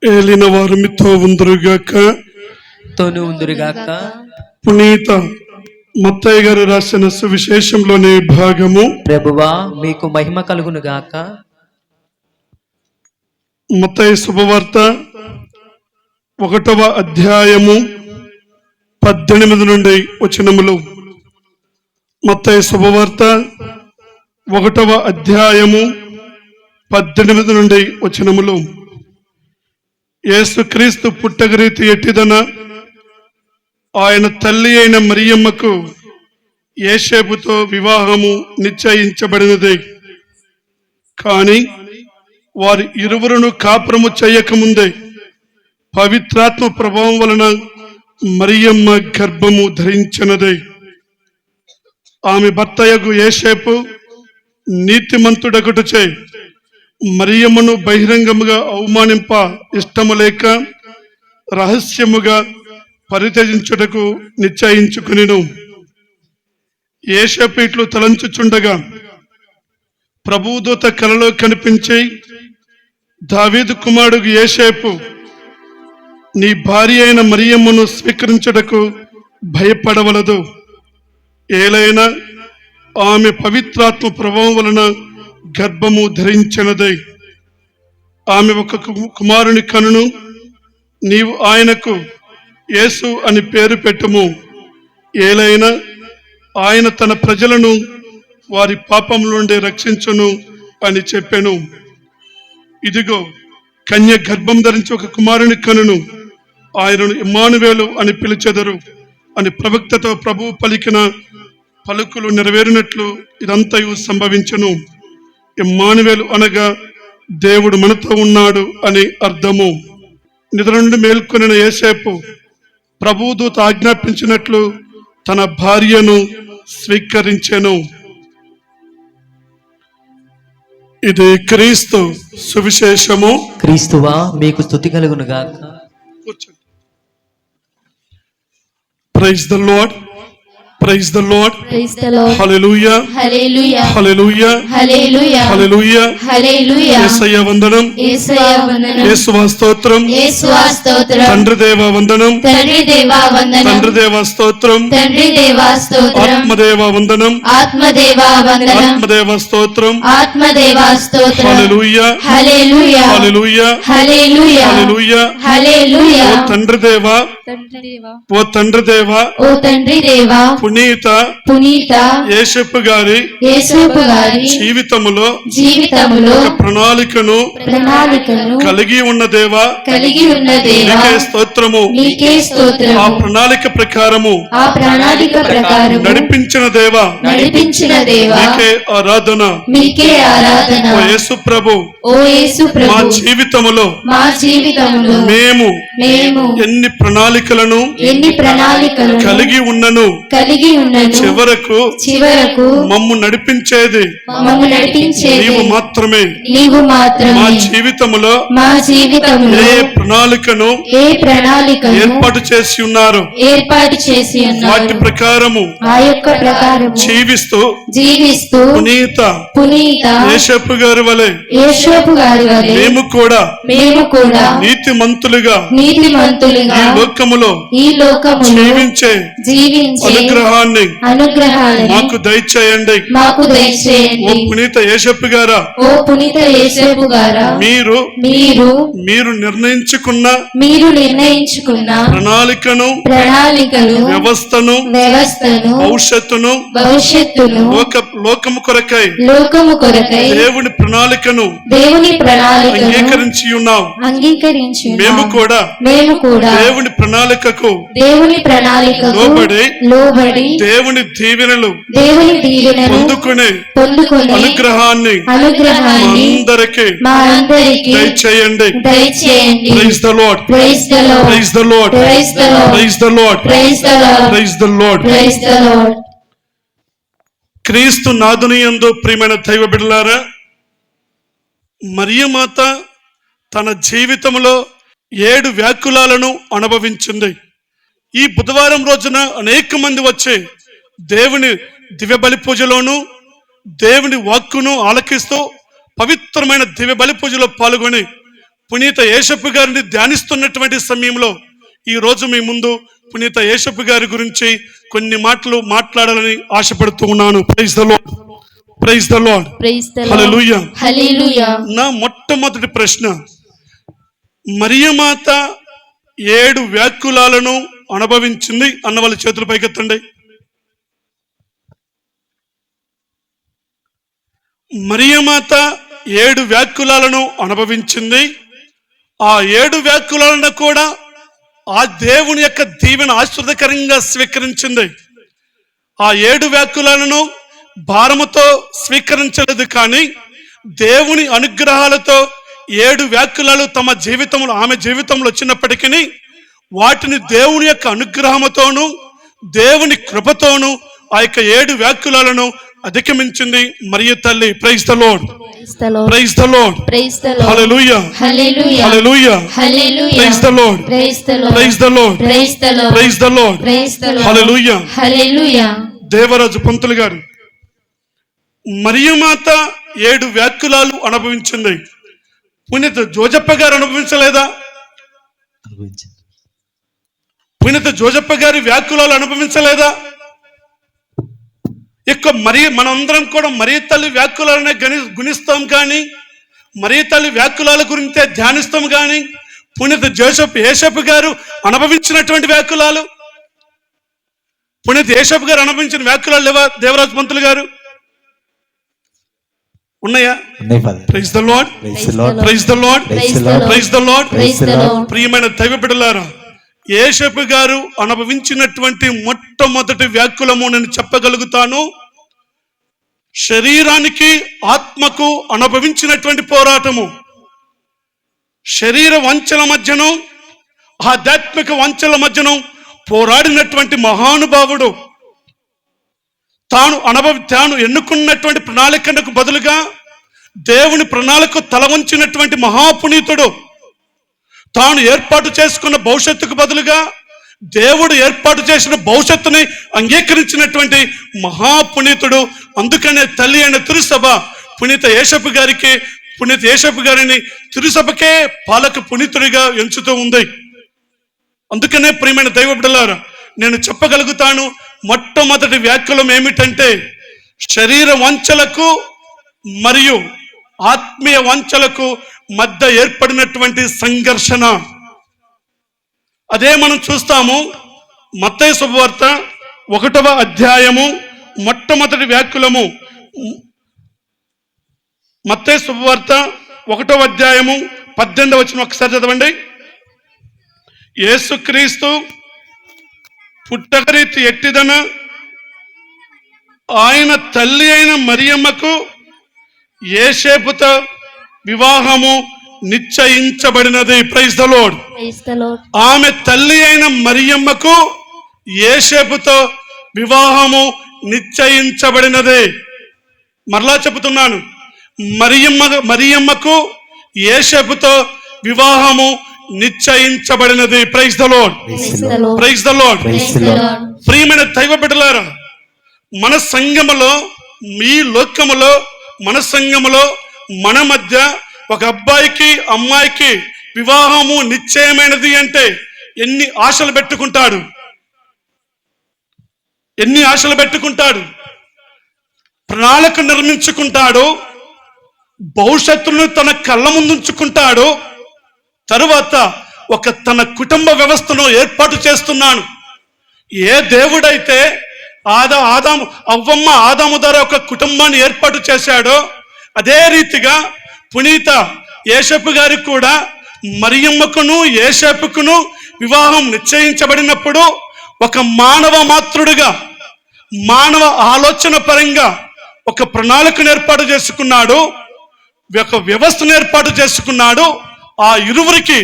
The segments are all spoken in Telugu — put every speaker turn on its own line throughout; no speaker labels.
ఏలిన వారు మీతో ఉందురుగాక. పునీత మత్తయి గారు రాసిన సువిశేషంలోని భాగము.
ప్రభువా మీకు మహిమ కలుగును గాక.
మత్తయి శుభవార్త 1వ అధ్యాయము 18 నుండి వచనములు. మత్తయి శుభవార్త 1వ అధ్యాయము 18 నుండి వచనములు. యేసుక్రీస్తు పుట్టగరీతి ఎట్టిదన ఆయన తల్లి అయిన మరియమ్మకు యేసేపుతో వివాహము నిశ్చయించబడినది. కాని వారి ఇరువురును కాపురము చేయకముందే పవిత్రాత్మ ప్రభావం వలన మరియమ్మ గర్భము ధరించినది. ఆమె భర్తయగు యేసేపు నీతిమంతుడగుటచే మరియమ్మను బహిరంగముగా అవమానింప ఇష్టము లేక రహస్యముగా పరిత్యజించుటకు నిశ్చయించుకునెను. యేసేపు ఇట్లు తలంచుచుండగా ప్రభుదూత కలలో కనిపించి, దావీదు కుమారుడు యేసేపు, నీ భార్య అయిన మరియమ్మను స్వీకరించుటకు భయపడవలదు. ఏలైనా ఆమె పవిత్రాత్మ ప్రభావం వలన గర్భము ధరించినదై ఆమె ఒక కుమారుని కనును. నీవు ఆయనకు యేసు అని పేరు పెట్టుము. ఏలైనా ఆయన తన ప్రజలను వారి పాపముల నుండి రక్షించును అని చెప్పెను. ఇదిగో కన్య గర్భం ధరించి ఒక కుమారుని కనును, ఆయనను ఇమ్మానువేలు అని పిలిచెదరు అని ప్రవక్తతో ప్రభువు పలికిన పలుకులు నెరవేరినట్లు ఇదంతయు సంభవించును. ఇమ్మానువేలు అనగా దేవుడు మనతో ఉన్నాడు అని అర్థము. నిద్ర నుండి మేల్కొనిన యేసేపు ప్రభుదూత ఆజ్ఞాపించినట్లు తన భార్యను స్వీకరించెను. ఇది క్రీస్తు సువిశేషము.
క్రీస్తువా మీకు స్తుతి కలుగును గాక.
Praise the Lord. Praise the Lord.
Praise the Lord.
Hallelujah.
Hallelujah.
Hallelujah.
Hallelujah.
Hallelujah.
Hallelujah.
యేసయ్య వందనం.
యేసయ్య వందనం.
యేసువా స్తోత్రం.
యేసువా స్తోత్రం.
తండ్రి దేవా వందనం.
తండ్రి దేవా వందనం.
తండ్రి దేవా స్తోత్రం.
తండ్రి దేవా స్తోత్రం.
ఆత్మదేవా వందనం.
ఆత్మదేవా వందనం.
ఆత్మదేవా స్తోత్రం.
ఆత్మదేవా స్తోత్రం.
Hallelujah.
Hallelujah.
Hallelujah.
Hallelujah.
Hallelujah.
Hallelujah.
ఓ తండ్రి దేవా.
తండ్రి దేవా.
ఓ తండ్రి దేవా.
ఓ తండ్రి దేవా.
పునీత యేసేపు గారి జీవితములో ఒక ప్రణాళికను కలిగి ఉన్న దేవా నీకే స్తోత్రము. ఆ ప్రణాళిక ప్రకారము నడిపించిన దేవా నీకే ఆరాధన. ఓ యేసు ప్రభు, మా జీవితములో మేము ఎన్ని ప్రణాళికలను కలిగి ఉన్నను చివరకు మమ్ము నడిపించేది నీవు మాత్రమే. మా జీవితములో ఏ ప్రణాళికను ఏర్పాటు చేసి ఉన్నారు వాటి ప్రకారము జీవిస్తూ పునీత యేసేపు గారి వలె మేము కూడా నీతిమంతులుగా ఈ లోకములో జీవించే అనుగ్రహాన్ని మాకు దయచేయండి. ఓ పునీత యేసేపు గారా, మీరు నిర్ణయించుకున్న ప్రణాళికను వ్యవస్థను భవిష్యత్తును లోకము కొరకై దేవుని ప్రణాళికను అంగీకరించి ఉన్నాం. మేము కూడా దేవుని ప్రణాళికకు లోబడి దేవుని దీవెనలు పొందుకునే అనుగ్రహాన్ని అందరికీ దయచేయండి. Praise the lord. Praise the lord. Praise the lord. Praise the Lord. క్రీస్తు నాదుని యందు ప్రియమైన దైవ బిడ్డలారా, మరియమాత తన జీవితంలో 7 వ్యాకులాలను అనుభవించింది. ఈ బుధవారం రోజున అనేక మంది వచ్చి దేవుని దివ్య బలి పూజలోను దేవుని వాక్కును ఆలకిస్తూ పవిత్రమైన దివ్య బలి పూజలో పాల్గొని పునీత యేసప్ప గారిని ధ్యానిస్తున్నటువంటి సమయంలో ఈ రోజు మీ ముందు పునీత యేసప్ప గారి గురించి కొన్ని మాటలు మాట్లాడాలని ఆశపడుతూ ఉన్నాను. Praise the lord, praise the lord,
praise the lord.
Hallelujah.
Hallelujah.
నా మొట్టమొదటి ప్రశ్న, మరియమాత 7 వ్యాకులాలను అనుభవించింది అన్న వాళ్ళ చేతులు పైకెత్తండి. మరియమాత 7 వ్యాకులాలను అనుభవించింది. ఆ 7 వ్యాకులాలను కూడా ఆ దేవుని యొక్క దీవెన ఆశీర్వదకరంగా స్వీకరించింది. ఆ 7 వ్యాకులాలను భారముతో స్వీకరించలేదు, కానీ దేవుని అనుగ్రహాలతో 7 వ్యాకులాలు ఆమె జీవితంలో వచ్చినప్పటికీ వాటిని దేవుని యొక్క అనుగ్రహముతోను దేవుని కృపతోను ఆ యొక్క 7 వ్యాకులాలను అధిగమించింది మరియు తల్లి. Praise the lord, praise the lord,
praise the lord.
Hallelujah,
hallelujah.
Hallelujah,
hallelujah.
Praise the lord,
praise the lord.
Praise the lord,
praise the lord.
Praise the lord,
praise the lord.
Hallelujah.
Hallelujah.
Devaraju పంతులు గారు, మరియమాత 7 వ్యాకులాలు అనుభవించింది. పునీత జోజప్ప గారు అనుభవించలేదా? పునీత జోజప్ప గారి వ్యాకులాలు అనుభవించలేదా? ఇక మనందరం కూడా మరియ తల్లి వ్యాకులాలనే గుణిస్తాం, కానీ మరియ తల్లి వ్యాకులాల గురించే ధ్యానిస్తాం, కానీ పునీత యేసప్ప గారు అనుభవించినటువంటి వ్యాకులాలు, పునీత యేసప్ప గారు అనుభవించిన వ్యాకులాలు లేవా దేవరాజు పంతులు గారు? ఉన్నాయా? Praise the lord, praise the lord, praise the lord. ప్రియమైన దైవ బిడ్డలారా, యేసప్ప గారు అనుభవించినటువంటి మొట్టమొదటి వ్యాకులము నేను చెప్పగలుగుతాను. శరీరానికి ఆత్మకు అనుభవించినటువంటి పోరాటము. శరీర వంచల మధ్యను ఆధ్యాత్మిక వంచల మధ్యను పోరాడినటువంటి మహానుభావుడు. తాను ఎన్నుకున్నటువంటి ప్రణాళికకు బదులుగా దేవుని ప్రణాళిక తల వంచినటువంటి మహాపునీతుడు. తాను ఏర్పాటు చేసుకున్న భవిష్యత్తుకు బదులుగా దేవుడు ఏర్పాటు చేసిన భవిష్యత్తుని అంగీకరించినటువంటి మహాపునీతుడు. అందుకనే తల్లి అయిన తిరుసభ పునీత యేసప్ప గారిని తిరుసభకే పాలక పునీతుడిగా ఎంచుతూ ఉంది. అందుకనే ప్రియమైన దైవ బిడ్డలారా, నేను చెప్పగలుగుతాను, మొట్టమొదటి వ్యాకులం ఏమిటంటే శరీర వంచలకు మరియు ఆత్మీయ వంచలకు మధ్య ఏర్పడినటువంటి సంఘర్షణ. అదే మనం చూస్తాము మత్తయి శుభవార్త 1వ అధ్యాయము మొట్టమొదటి వ్యాకులము. మత్తయి శుభవార్త 1వ అధ్యాయము 18వ వచనం ఒకసారి చదవండి. యేసుక్రీస్తు పుట్టకరీతి ఎట్టిదన ఆయన తల్లి అయిన మరియమ్మకు యేసేపుతో వివాహము నిశ్చయించబడినది. Praise the lord. ఆమె తల్లి అయిన మరియమ్మకు యేసేపుతో వివాహము నిశ్చయించబడినది. మరలా చెబుతున్నాను, మరియమ్మకు యేసేపుతో వివాహము నిశ్చయించబడినది. Praise the lord, praise the lord. ప్రియమైన దైవ బిడ్డలారా, మన సంఘములో, మీ లోకములో, మన సంఘములో మన మధ్య ఒక అబ్బాయికి అమ్మాయికి వివాహము నిశ్చయమైనది అంటే ఎన్ని ఆశలు పెట్టుకుంటాడు, ఎన్ని ఆశలు పెట్టుకుంటాడు, ప్రణాళిక నిర్మించుకుంటాడు, భవిష్యత్తును తన కళ్ళ ముందుంచుకుంటాడు. తరువాత తన కుటుంబ వ్యవస్థను ఏర్పాటు చేస్తున్నాను. ఏ దేవుడైతే ఆదాము ద్వారా ఒక కుటుంబాన్ని ఏర్పాటు చేశాడో అదే రీతిగా పునీత యేసప్ప గారికి కూడా మరియమ్మకును యేసప్పుకును వివాహం నిశ్చయించబడినప్పుడు ఒక మానవ మాతృడుగా, మానవ ఆలోచన పరంగా ఒక ప్రణాళికను ఏర్పాటు చేసుకున్నాడు, ఒక వ్యవస్థను ఏర్పాటు చేసుకున్నాడు. ఆ ఇరువురికి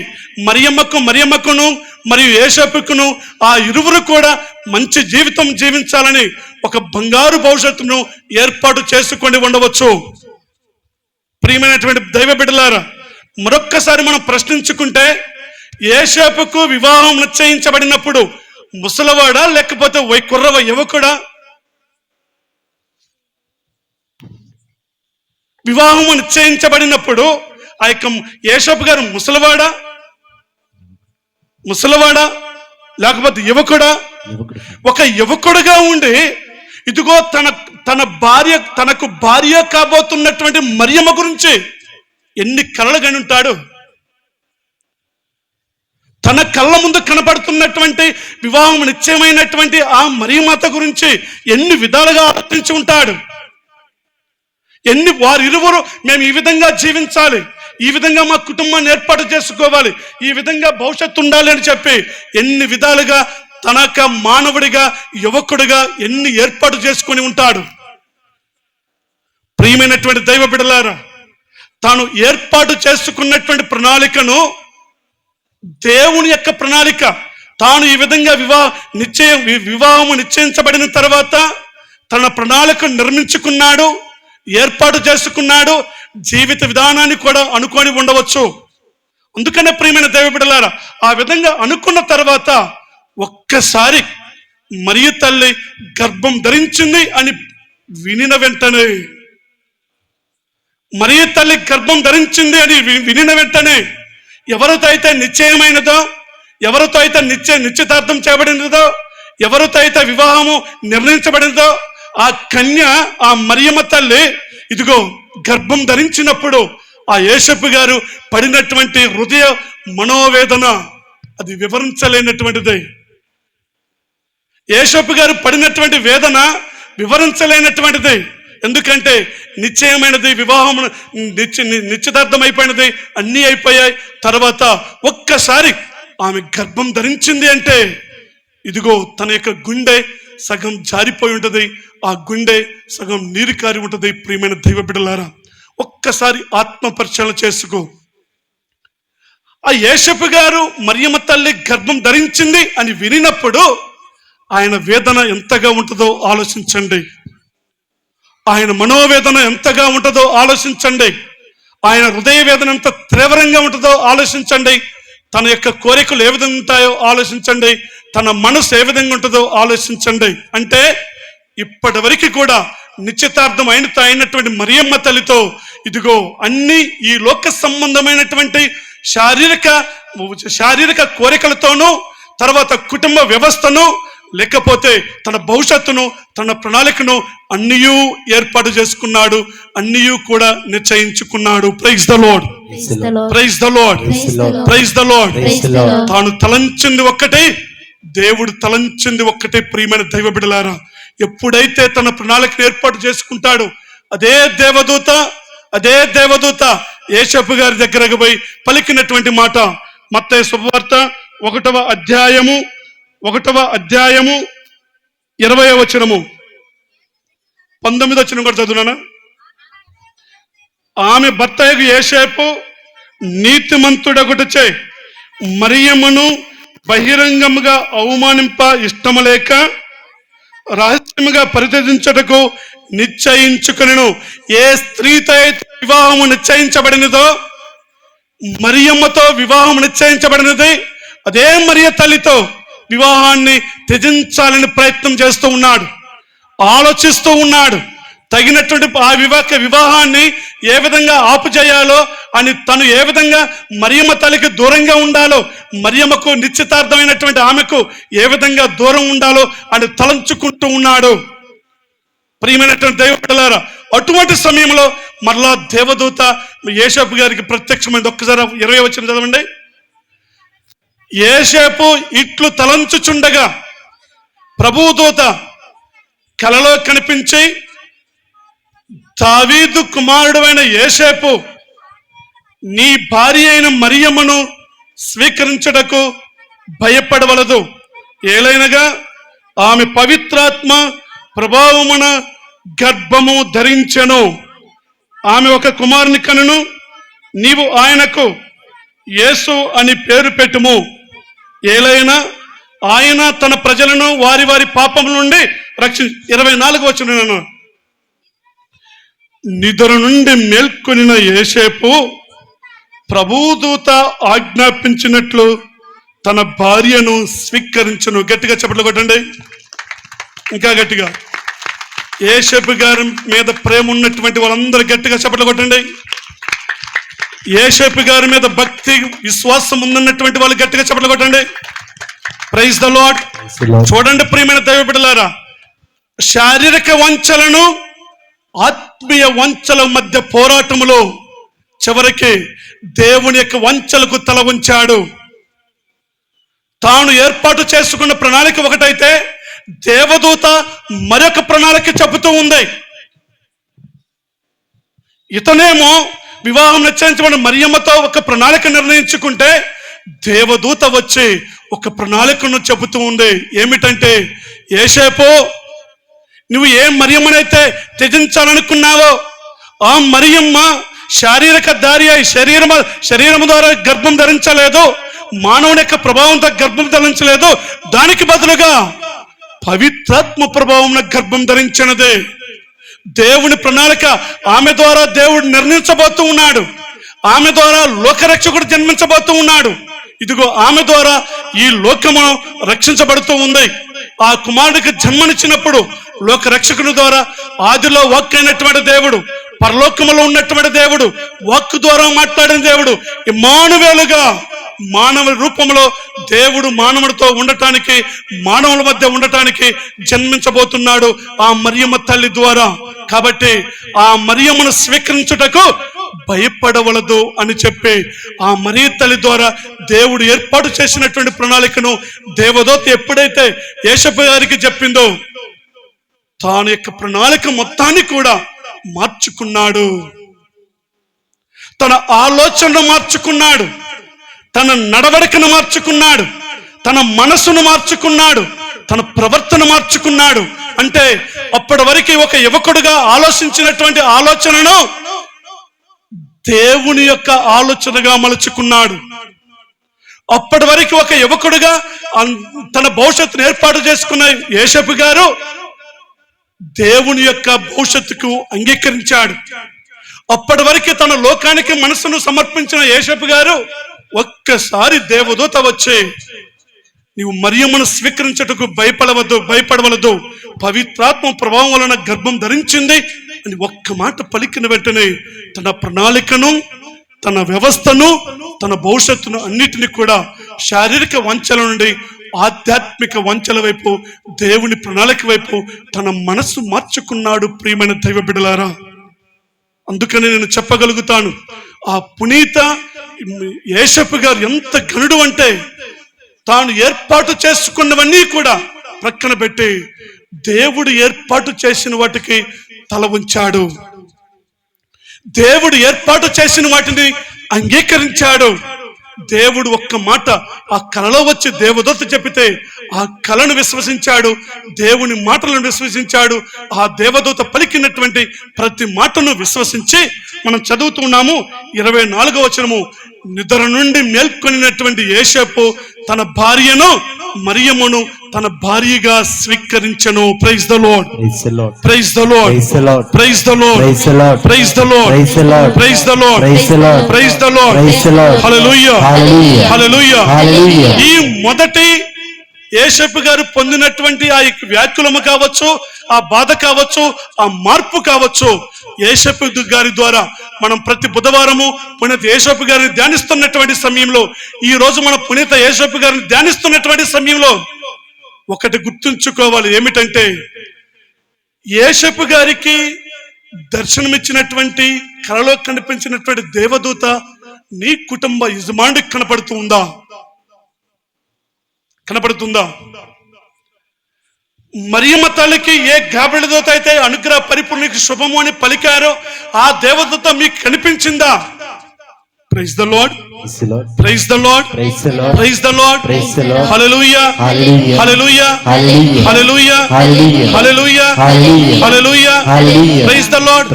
మరియమ్మకును మరియు యేసప్పుకును ఆ ఇరువురు కూడా మంచి జీవితం జీవించాలని ఒక బంగారు భవిష్యత్తును ఏర్పాటు చేసుకొని ఉండవచ్చు. ప్రియమైనటువంటి దైవ బిడ్డలారా, మరొక్కసారి మనం ప్రశ్నించుకుంటే యేసప్పుకు వివాహం నిశ్చయించబడినప్పుడు ముసలవాడా లేకపోతే కుర్రవ యువకుడా? వివాహము నిశ్చయించబడినప్పుడు ఆ యొక్క యేసప్ప గారు ముసలివాడా లేకపోతే యువకుడా? ఒక యువకుడుగా ఉండి ఇదిగో తనకు భార్య కాబోతున్నటువంటి మరియమ్మ గురించి ఎన్ని కలలు కని ఉంటాడు. తన కళ్ళ ముందు కనపడుతున్నటువంటి వివాహం నిశ్చయమైనటువంటి ఆ మరియమాత గురించి ఎన్ని విధాలుగా ఆలోచించి ఉంటాడు. వారిరువురు మేము ఈ విధంగా జీవించాలి, ఈ విధంగా మా కుటుంబాన్ని ఏర్పాటు చేసుకోవాలి, ఈ విధంగా భవిష్యత్తు ఉండాలి అని చెప్పి ఎన్ని విధాలుగా తనక మానవుడిగా యువకుడిగా ఎన్ని ఏర్పాటు చేసుకొని ఉంటాడు. ప్రియమైనటువంటి దైవ బిడ్డలారా, తాను ఏర్పాటు చేసుకున్నటువంటి ప్రణాళికను దేవుని యొక్క ప్రణాళిక, తాను ఈ విధంగా వివాహము నిశ్చయించబడిన తర్వాత తన ప్రణాళికను నిర్మించుకున్నాడు, ఏర్పాటు చేసుకున్నాడు. జీవిత విధానాన్ని కూడా అనుకొని ఉండవచ్చు. అందుకనే ప్రియమైన దైవ బిడ్డలారా, ఆ విధంగా అనుకున్న తర్వాత ఒక్కసారి మరియ తల్లి గర్భం ధరించింది అని వినిన వెంటనే, మరియ తల్లి గర్భం ధరించింది అని వినిన వెంటనే ఎవరితో అయితే నిశ్చయమైనదో, ఎవరితో అయితే నిశ్చితార్థం చేయబడినదో, ఎవరితో అయితే వివాహము నిర్ణయించబడినదో ఆ కన్య, ఆ మరియమ్మ తల్లి ఇదిగో గర్భం ధరించినప్పుడు ఆ యేసప్ప గారు పడినటువంటి హృదయ మనోవేదన అది వివరించలేనటువంటిది. యేసప్ప గారు పడినటువంటి వేదన వివరించలేనటువంటిది. ఎందుకంటే నిశ్చయమైనది, వివాహం నిశ్చితార్థం అయిపోయినది, అన్నీ అయిపోయాయి. తర్వాత ఒక్కసారి ఆమె గర్భం ధరించింది అంటే ఇదిగో తన యొక్క గుండె సగం జారిపోయి ఉంటుంది, ఆ గుండె సగం నీరు కారి ఉంటుంది. ప్రియమైన దైవ బిడ్డలారా, ఒక్కసారి ఆత్మ పరిశీలన చేసుకో. ఆ యేసప్ప గారు మరియమ్మ తల్లి గర్భం ధరించింది అని వినినప్పుడు ఆయన వేదన ఎంతగా ఉంటుందో ఆలోచించండి. ఆయన మనోవేదన ఎంతగా ఉంటుందో ఆలోచించండి. ఆయన హృదయ వేదన ఎంత తీవ్రంగా ఉంటుందో ఆలోచించండి. తన యొక్క కోరికలు ఏ విధంగా ఉంటాయో ఆలోచించండి. తన మనసు ఏ విధంగా ఉంటుందో ఆలోచించండి. అంటే ఇప్పటి వరకు కూడా నిశ్చితార్థం అయినటువంటి మరియమ్మ తల్లితో ఇదిగో అన్ని ఈ లోక సంబంధమైనటువంటి శారీరక కోరికలతోనూ, తర్వాత కుటుంబ వ్యవస్థను, లేకపోతే తన భవిష్యత్తును, తన ప్రణాళికను అన్నీ ఏర్పాటు చేసుకున్నాడు, అన్నీ కూడా నిశ్చయించుకున్నాడు. Praise the lord, praise the lord, praise the lord. తాను తలంచింది ఒక్కటే, దేవుడు తలంచింది ఒక్కటే. ప్రియమైన దైవ బిడ్డలారా, ఎప్పుడైతే తన ప్రణాళికను ఏర్పాటు చేసుకుంటాడు, అదే దేవదూత యేసప్ప గారి దగ్గరకు పోయి పలికినటువంటి మాట మత్తయి శుభవార్త 1వ అధ్యాయము 20వ వచనము 19వ వచనం కూడా చదువునా. ఆమె భర్త యేసేపు నీతిమంతుడగుటచే మరియమ్మను బహిరంగముగా అవమానింప ఇష్టమలేక రహస్యముగా పరిత్యజించుటకు నిశ్చయించుకొనెను. ఏ స్త్రీతో వివాహము నిశ్చయించబడినదో, మరియమ్మతో వివాహం నిశ్చయించబడినది, అదే మరియ తల్లితో వివాహాన్ని త్యజించాలని ప్రయత్నం చేస్తూ ఉన్నాడు, ఆలోచిస్తూ ఉన్నాడు. తగినటువంటి ఆ వివాహాన్ని ఏ విధంగా ఆపుచేయాలో అని, తను ఏ విధంగా మరియమ్మ తల్లికి దూరంగా ఉండాలో, మరియమ్మకు నిశ్చితార్థమైనటువంటి ఆమెకు ఏ విధంగా దూరం ఉండాలో అని తలంచుకుంటూ ఉన్నాడు. ప్రియమైనటువంటి దైవ బిడ్డలారా, అటువంటి సమయంలో మరలా దేవదూత యేసప్ప గారికి ప్రత్యక్షమైంది. ఒక్కసారి 20వ వచనం చదవండి. యేసేపు ఇట్లు తలంచుచుండగా ప్రభుదూత కలలో కనిపించి, దావీదు కుమారుడైన యేసేపు, నీ భార్య అయిన మరియమ్మను స్వీకరించుటకు భయపడవలదు. ఏలైనగా ఆమె పవిత్రాత్మ ప్రభావమున గర్భము ధరించెను. ఆమె ఒక కుమారుని కనును. నీవు ఆయనకు యేసు అని పేరు పెట్టుము. ఏలైనా ఆయన తన ప్రజలను వారి వారి పాపముల నుండి 24వ వచనం. నిద్ర నుండి మేల్కొనిన యేసేపు ప్రభుదూత ఆజ్ఞాపించినట్లు తన భార్యను స్వీకరించును. గట్టిగా చప్పట్లు కొట్టండి, ఇంకా గట్టిగా. యేసేపు గారి మీద ప్రేమ ఉన్నటువంటి వాళ్ళందరూ గట్టిగా చప్పట్లు కొట్టండి. యేసేపు గారి మీద భక్తి విశ్వాసం ఉందన్నటువంటి వాళ్ళు గట్టిగా చప్పట్లు కొట్టండి. Praise the Lord. చూడండి ప్రియమైన దైవ బిడ్డలారా, శారీరక వంచలను ఆత్మీయ వంచల మధ్య పోరాటములో చివరికి దేవుని యొక్క వంచలకు తల ఉంచాడు. తాను ఏర్పాటు చేసుకున్న ప్రణాళిక ఒకటైతే దేవదూత మరొక ప్రణాళిక చెబుతూ ఉంది. ఇతనేమో వివాహం నిశ్చయించబడిన మరియమ్మతో ఒక ప్రణాళిక నిర్ణయించుకుంటే దేవదూత వచ్చి ఒక ప్రణాళికను చెబుతూ ఉంది. ఏమిటంటే, యేసేపు, నువ్వు ఏ మరియమ్మనైతే త్యజించాలనుకున్నావో ఆ మరియమ్మ శారీరక దారి అయి శరీరము ద్వారా గర్భం ధరించలేదు, మానవుని యొక్క ప్రభావంతో గర్భం ధరించలేదు. దానికి బదులుగా పవిత్రాత్మ ప్రభావం గర్భం ధరించినదే. దేవుని ప్రణాళిక ఆమె ద్వారా దేవుడు నిర్ణయించబోతూ ఉన్నాడు. ఆమె ద్వారా లోకరక్షకుడు జన్మించబోతూ ఉన్నాడు. ఇదిగో ఆమె ద్వారా ఈ లోకము రక్షించబడుతూ ఉంది. ఆ కుమారుడికి జన్మనిచ్చినప్పుడు లోకరక్షకుని ద్వారా ఆదిలో వాక్కు అయినటువంటి దేవుడు, పరలోకములో ఉన్నటువంటి దేవుడు, వాక్కు ద్వారా మాట్లాడిన దేవుడు ఇమ్మానువేలుగా మానవ రూపంలో దేవుడు మానవుడితో ఉండటానికి, మానవుల మధ్య ఉండటానికి జన్మించబోతున్నాడు ఆ మరియమ్మ తల్లి ద్వారా. కాబట్టి ఆ మరియమ్మను స్వీకరించుటకు భయపడవలదు అని చెప్పి ఆ మరియ తల్లి ద్వారా దేవుడు ఏర్పాటు చేసినటువంటి ప్రణాళికను దేవదూత ఎప్పుడైతే యేసేపు గారికి చెప్పిందో తాను యొక్క ప్రణాళిక మొత్తాన్ని కూడా మార్చుకున్నాడు. తన ఆలోచనను మార్చుకున్నాడు, తన నడవడికను మార్చుకున్నాడు, తన మనసును మార్చుకున్నాడు, తన ప్రవర్తన మార్చుకున్నాడు. అంటే అప్పటి వరకు ఒక యువకుడుగా ఆలోచించినటువంటి ఆలోచనను దేవుని యొక్క ఆలోచనగా మలుచుకున్నాడు. అప్పటి వరకు ఒక యువకుడుగా తన భవిష్యత్తును ఏర్పాటు చేసుకున్న యేసేపు గారు దేవుని యొక్క భవిష్యత్తుకు అంగీకరించాడు. అప్పటి వరకు తన లోకానికి మనసును సమర్పించిన యేసేపు గారు ఒక్కసారి దేవదూత వచ్చి, నీవు మరియమ్మను స్వీకరించుటకు భయపడవలదు, పవిత్రాత్మ ప్రభావం వలన గర్భం ధరించింది అని ఒక్క మాట పలికిన వెంటనే తన ప్రణాళికను, తన వ్యవస్థను, తన భవిష్యత్తును అన్నిటిని కూడా శారీరక వంచల నుండి ఆధ్యాత్మిక వంచల వైపు, దేవుని ప్రణాళిక వైపు తన మనస్సు మార్చుకున్నాడు. ప్రియమైన దైవ బిడ్డలారా, అందుకని నేను చెప్పగలుగుతాను, ఆ పునీత యేసేపు గారు ఎంత ఘనుడు అంటే తాను ఏర్పాటు చేసుకున్నవన్నీ కూడా ప్రక్కన పెట్టి దేవుడు ఏర్పాటు చేసిన వాటికి తల ఉంచాడు. దేవుడు ఏర్పాటు చేసిన వాటిని అంగీకరించాడు. దేవుడు ఒక్క మాట ఆ కలలో వచ్చి దేవదూత చెప్పితే ఆ కలను విశ్వసించాడు, దేవుని మాటలను విశ్వసించాడు. ఆ దేవదూత పలికినటువంటి ప్రతి మాటను విశ్వసించి మనం చదువుతున్నాము. 24వ వచనము, నిద్ర నుండి మేల్కొనినటువంటి యేసేపు తన భార్యను మరియమ్మను తన భార్యగా స్వీకరించెను. Praise the lord, praise the lord, praise the lord, praise the lord, praise the lord, praise the lord, hallelujah, hallelujah. ఈ మొదటి యేసేపు గారు పొందినటువంటి ఆ వ్యాకులము కావచ్చు, ఆ బాధ కావచ్చు, ఆ మార్పు కావచ్చు, యేసేపు గారి ద్వారా మనం ప్రతి బుధవారము పునీత యేసేపు గారిని ధ్యానిస్తున్నటువంటి సమయంలో, ఈ రోజు మన పునీత యేసేపు గారిని ధ్యానిస్తున్నటువంటి సమయంలో ఒకటి గుర్తుంచుకోవాలి. ఏమిటంటే, యేసేపు గారికి దర్శనమిచ్చినటువంటి, కలలో కనిపించినటువంటి దేవదూత నీ కుటుంబ యజమానికి కనపడుతుందా? మరియమ్మ తల్లికి ఏ గాబ్రియెలు దూత అయితే అనుగ్రహ పరిపూర్ణకి శుభము అని పలికారో ఆ దేవదూత మీకు కనిపించిందా? Praise the lord, praise the lord, praise the lord, hallelujah, hallelujah, hallelujah, hallelujah, hallelujah, praise the lord.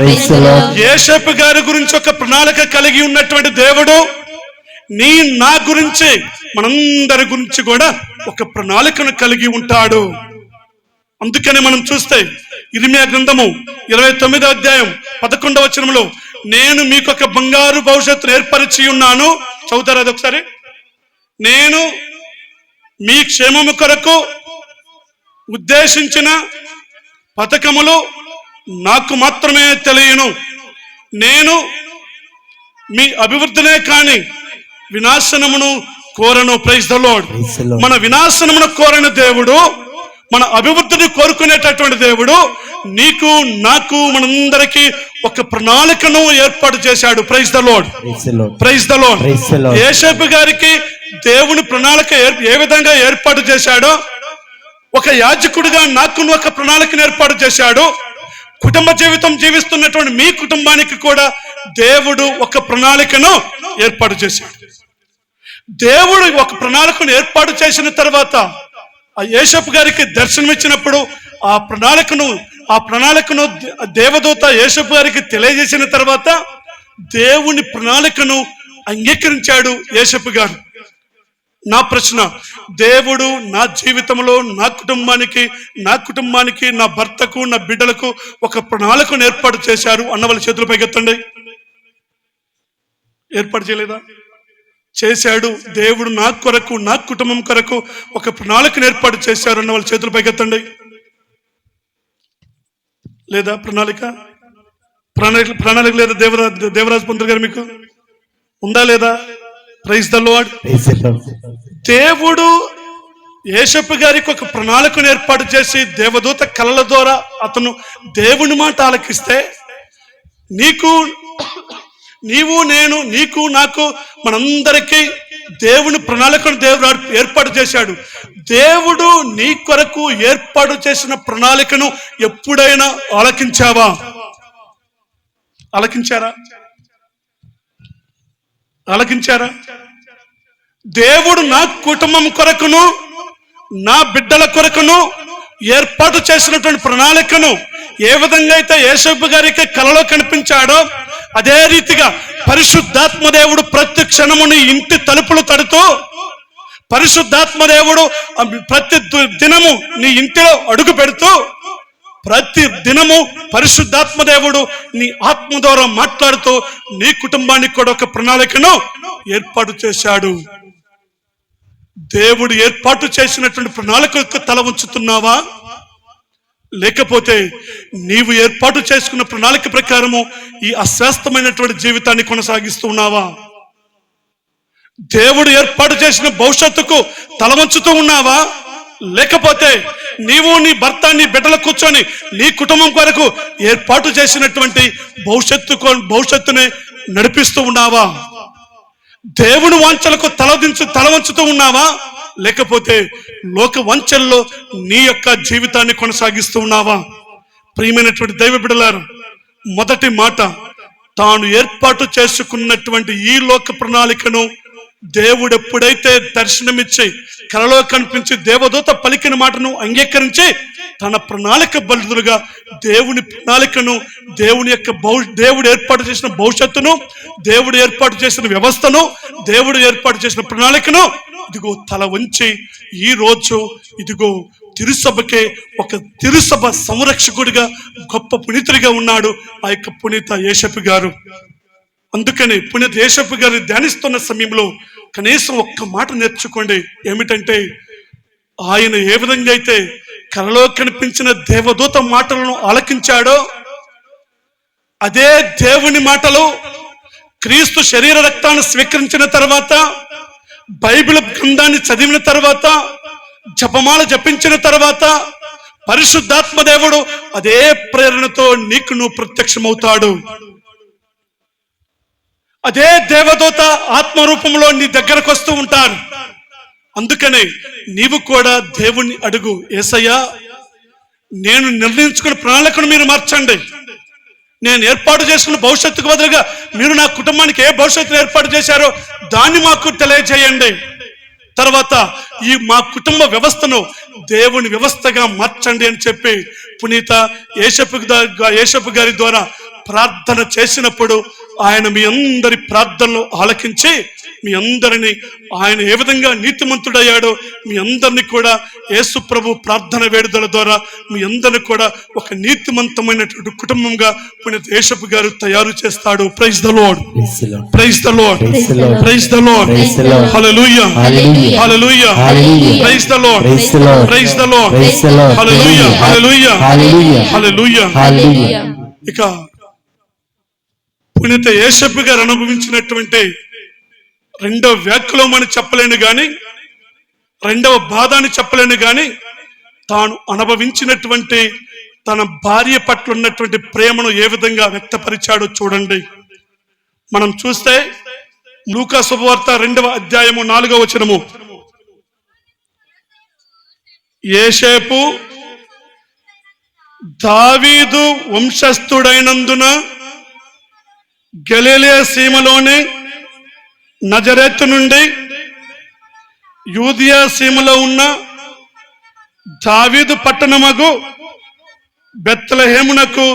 యేసేపు గారి గురించి ఒక ప్రణాళిక కలిగి ఉన్నటువంటి దేవుడు నా గురించి, మనందరి గురించి కూడా ఒక ప్రణాళికను కలిగి ఉంటాడు. అందుకని మనం చూస్తే ఇర్మియా గ్రంథము 29వ అధ్యాయం 11వ వచనంలో, నేను మీకు ఒక బంగారు భవిష్యత్తును ఏర్పరిచి ఉన్నాను. చదువుతారా అది ఒకసారి? నేను మీ క్షేమము కొరకు ఉద్దేశించిన పథకములు నాకు మాత్రమే తెలియను. నేను మీ అభివృద్ధినే కాని వినాశనమును కోరను. Praise the lord. మన వినాశనమును కోరని దేవుడు మన అభివృద్ధిని కోరుకునేటటువంటి దేవుడు నీకు నాకు మనందరికీ ఒక ప్రణాళికను ఏర్పాటు చేశాడు. Praise the lord. Praise the Lord. యోసేపు గారికి దేవుని ప్రణాళిక ఏ విధంగా ఏర్పాటు చేశాడో ఒక యాజకుడిగా నాకు ఒక ప్రణాళికను ఏర్పాటు చేశాడు. కుటుంబ జీవితం జీవిస్తున్నటువంటి మీ కుటుంబానికి కూడా దేవుడు ఒక ప్రణాళికను ఏర్పాటు చేశాడు. దేవుడు ఒక ప్రణాళికను ఏర్పాటు చేసిన తర్వాత ఆ యోసేపు గారికి దర్శనం ఇచ్చినప్పుడు ఆ ప్రణాళికను దేవదూత యోసేపు గారికి తెలియజేసిన తర్వాత దేవుని ప్రణాళికను అంగీకరించాడు యోసేపు గారు. నా ప్రశ్న, దేవుడు నా జీవితంలో నా కుటుంబానికి నా భర్తకు నా బిడ్డలకు ఒక ప్రణాళికను ఏర్పాటు చేశారు అన్న వాళ్ళ చేతులు పైకెత్తండి. ఏర్పాటు చేయలేదా? చేశాడు. దేవుడు నా కొరకు నా కుటుంబం కొరకు ఒక ప్రణాళికను ఏర్పాటు చేశారు అన్న వాళ్ళ చేతులు పైకెత్తండి. లేదా ప్రణాళిక లేదా? దేవరాజ్ పంతులు గారు మీకు ఉందా లేదా? Praise the Lord. దేవుడు యోసేపు గారికి ఒక ప్రణాళికను ఏర్పాటు చేసి దేవదూత కలల ద్వారా అతను దేవుని మాట ఆలకిస్తే నీవు నేను నీకు నాకు మనందరికీ దేవుని ప్రణాళికను దేవుడు ఏర్పాటు చేశాడు. దేవుడు నీ కొరకు ఏర్పాటు చేసిన ప్రణాళికను ఎప్పుడైనా ఆలకించావా? ఆలకించారా? దేవుడు నా కుటుంబం కొరకును నా బిడ్డల కొరకును ఏర్పాటు చేసినటువంటి ప్రణాళికను ఏ విధంగా అయితే యోసేపు గారికి కలలో కనిపించాడో అదే రీతిగా పరిశుద్ధాత్మ దేవుడు ప్రతి క్షణము నీ ఇంటి తలుపులు తడుతూ, పరిశుద్ధాత్మ దేవుడు ప్రతి దినము నీ ఇంటిలో అడుగు పెడుతూ, ప్రతి దినము పరిశుద్ధాత్మ దేవుడు నీ ఆత్మ ద్వారా మాట్లాడుతూ నీ కుటుంబానికి కూడా ఒక ప్రణాళికను ఏర్పాటు చేశాడు. దేవుడు ఏర్పాటు చేసినటువంటి ప్రణాళికకు తల ఉంచుతున్నావా? లేకపోతే నీవు ఏర్పాటు చేసుకున్న ప్రణాళిక ప్రకారము ఈ అశాస్త్రమైనటువంటి జీవితాన్ని కొనసాగిస్తున్నావా? దేవుడు ఏర్పాటు చేసిన భవిష్యత్తుకు తల వంచుతూ ఉన్నావా? లేకపోతే నీవు నీ భర్త నీ బిడ్డలు కూర్చొని నీ కుటుంబం కొరకు ఏర్పాటు చేసినటువంటి భవిష్యత్తునే నడిపిస్తూ ఉన్నావా? దేవుని వాంఛలకు తల వంచుతూ ఉన్నావా? లేకపోతే లోక వంచల్లో నీ యొక్క జీవితాన్ని కొనసాగిస్తూ ఉన్నావా? ప్రియమైనటువంటి దైవ బిడ్డలారా, మొదటి మాట, తాను ఏర్పాటు చేసుకున్నటువంటి ఈ లోక ప్రణాళికను దేవుడు ఎప్పుడైతే దర్శనమిచ్చి కలలో కనిపించి దేవదూత పలికిన మాటను అంగీకరించి తన ప్రణాళిక బదులుగా దేవుని ప్రణాళికను దేవుడు ఏర్పాటు చేసిన భవిష్యత్తును, దేవుడు ఏర్పాటు చేసిన వ్యవస్థను, దేవుడు ఏర్పాటు చేసిన ప్రణాళికను ఇదిగో తల వంచి ఈ రోజు ఇదిగో తిరుసభకే ఒక తిరుసభ సంరక్షకుడిగా గొప్ప పునీతుడిగా ఉన్నాడు ఆ యొక్క పునీత యోసేపు గారు. అందుకని పునీత యోసేపు గారు ధ్యానిస్తున్న సమయంలో కనీసం ఒక్క మాట నేర్చుకోండి. ఏమిటంటే, ఆయన ఏ విధంగా అయితే కలలో కనిపించిన దేవదూత మాటలను ఆలకించాడో అదే దేవుని మాటలు క్రీస్తు శరీర రక్తాన్ని స్వీకరించిన తర్వాత, బైబిల్ గ్రంథాన్ని చదివిన తర్వాత, జపమాల జపించిన తర్వాత పరిశుద్ధాత్మ దేవుడు అదే ప్రేరణతో నీకు నువ్వు ప్రత్యక్షమవుతాడు. అదే దేవదూత ఆత్మరూపంలో నీ దగ్గరకు వస్తూ ఉంటారు. అందుకనే నీవు కూడా దేవుణ్ణి అడుగు, యేసయ్యా నేను నిర్ణయించుకున్న ప్రణాళికను మీరు మార్చండి. నేను ఏర్పాటు చేసుకున్న భవిష్యత్తుకు బదులుగా మీరు నా కుటుంబానికి ఏ భవిష్యత్తును ఏర్పాటు చేశారో దాన్ని మాకు తెలియజేయండి. తర్వాత ఈ మా కుటుంబ వ్యవస్థను దేవుని వ్యవస్థగా మార్చండి అని చెప్పి పునీత యోసేపు గారి ద్వారా ప్రార్థన చేసినప్పుడు ఆయన మీ అందరి ప్రార్థనలు ఆలకించి మీ అందరినీ ఆయన ఏ విధంగా నీతిమంతుడయ్యాడో మీ అందరినీ కూడా యేసు ప్రభు ప్రార్థన వేడుదల ద్వారా మీ అందరినీ కూడా ఒక నీతిమంతమైనటువంటి కుటుంబంగా పునీత యోసేపు గారు తయారు చేస్తాడు. Praise the lord, praise the lord, praise the lord, hallelujah, hallelujah, praise the lord, praise the lord, hallelujah, hallelujah, hallelujah. ఇక పునీత యేసప్ప గారు అనుభవించినటువంటి రెండవ వ్యాకులం అని చెప్పలేను గాని, రెండవ బాధ అని చెప్పలేను గాని, తాను అనుభవించినటువంటి తన భార్య పట్ల ఉన్నటువంటి ప్రేమను ఏ విధంగా వ్యక్తపరిచాడో చూడండి. మనం చూస్తే లూకా శుభవార్త 2వ అధ్యాయము 4వ వచనము, యోసేపు దావీదు వంశస్థుడైనందున గలిలయ సీమలోని నజరేతు నుండి యూదియా సీమలో ఉన్న దావీదు పట్టణమగు బెత్లెహేమునకు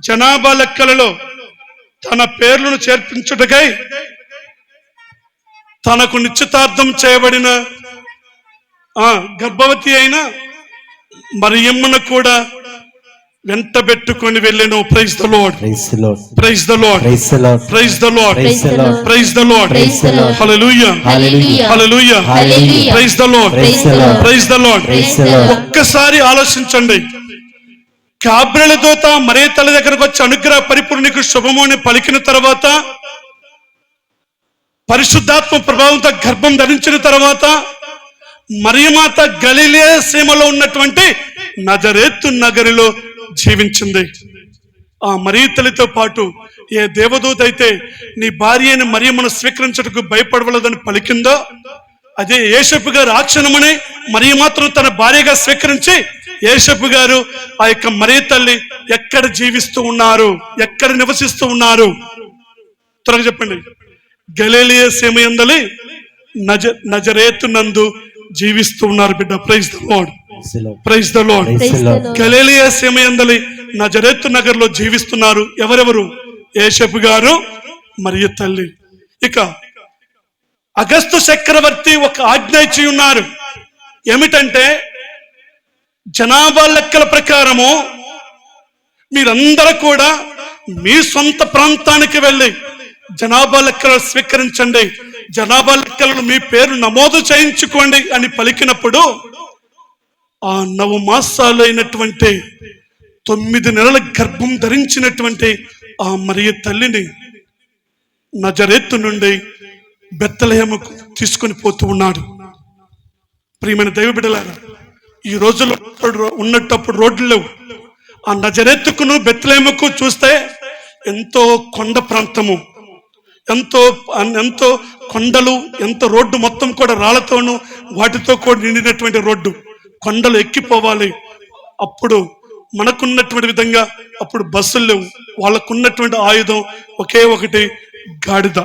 జనాభా లెక్కలలో తన పేర్లను చేర్పించుటకై తనకు నిశ్చితార్థం చేయబడిన గర్భవతి అయిన మరియమ్మను కూడా వెంటబెట్టుకొని వెళ్ళెను. Praise the lord, praise the lord, praise the lord, praise the lord, hallelujah, hallelujah, praise the lord, praise the Lord. ఒక్కసారి ఆలోచించండి. గాబ్రియెలు దూత మరియ తల్లి దగ్గరకు వచ్చి అనుగ్రహ పరిపూర్ణికు శుభము అని పలికిన తర్వాత, పరిశుద్ధాత్మ ప్రభావంతో గర్భం ధరించిన తర్వాత, మరియమాత గలిలయ సీమలో ఉన్నటువంటి నజరేతు నగరిలో జీవించింది. ఆ మరియ తల్లితో పాటు ఏ దేవదూత అయితే నీ భార్య అయిన మరియమ్మను స్వీకరించటకు భయపడవలదని పలికిందో, అదే యేసప్ప గారు ఆ క్షణమని మరియ మాత్రం తన భార్యగా స్వీకరించి, యేసప్ప గారు ఆ యొక్క మరియ తల్లి ఎక్కడ జీవిస్తూ ఉన్నారు, ఎక్కడ నివసిస్తూ ఉన్నారు? త్వరగా చెప్పండి. గలిలయ సీమ యందలి నజరేతు నందు జీవిస్తూ ఉన్నారు బిడ్డ. Praise the lord, praise the Lord. గలిలయ సీమ యందలి నజరేతు నగర్ లో జీవిస్తున్నారు. ఎవరెవరు? యేసప్ప గారు, మరియ తల్లి. ఇక అగస్తు చక్రవర్తి ఒక ఆజ్ఞ ఇచ్చి ఉన్నారు. ఏమిటంటే, జనాభా లెక్కల ప్రకారము మీరందరూ కూడా మీ సొంత ప్రాంతానికి వెళ్ళి జనాభా లెక్కలు స్వీకరించండి, జనాభా లెక్కలను మీ పేరు నమోదు చేయించుకోండి అని పలికినప్పుడు, ఆ 9 మాసాలు అయినటువంటి 9 నెలల గర్భం ధరించినటువంటి ఆ మరియ తల్లిని నజరేతు నుండి బెత్లెహేముకు తీసుకొని పోతూ ఉన్నాడు. ప్రియమైన దైవ బిడ్డలారా, ఈ రోజుల్లో ఉన్నప్పుడు రోడ్లు లేవు. ఆ నజరేతుకును బెత్లెహేముకు చూస్తే ఎంతో కొండ ప్రాంతము, ఎంతో ఎంతో కొండలు, ఎంతో రోడ్డు మొత్తం కూడా రాళ్లతోనూ వాటితో కూడా నిండినటువంటి రోడ్డు. కొండలు ఎక్కిపోవాలి. అప్పుడు మనకున్నటువంటి విధంగా అప్పుడు బస్సులు లేవు. వాళ్ళకున్నటువంటి ఆయుధం ఒకే ఒకటి, గాడిద.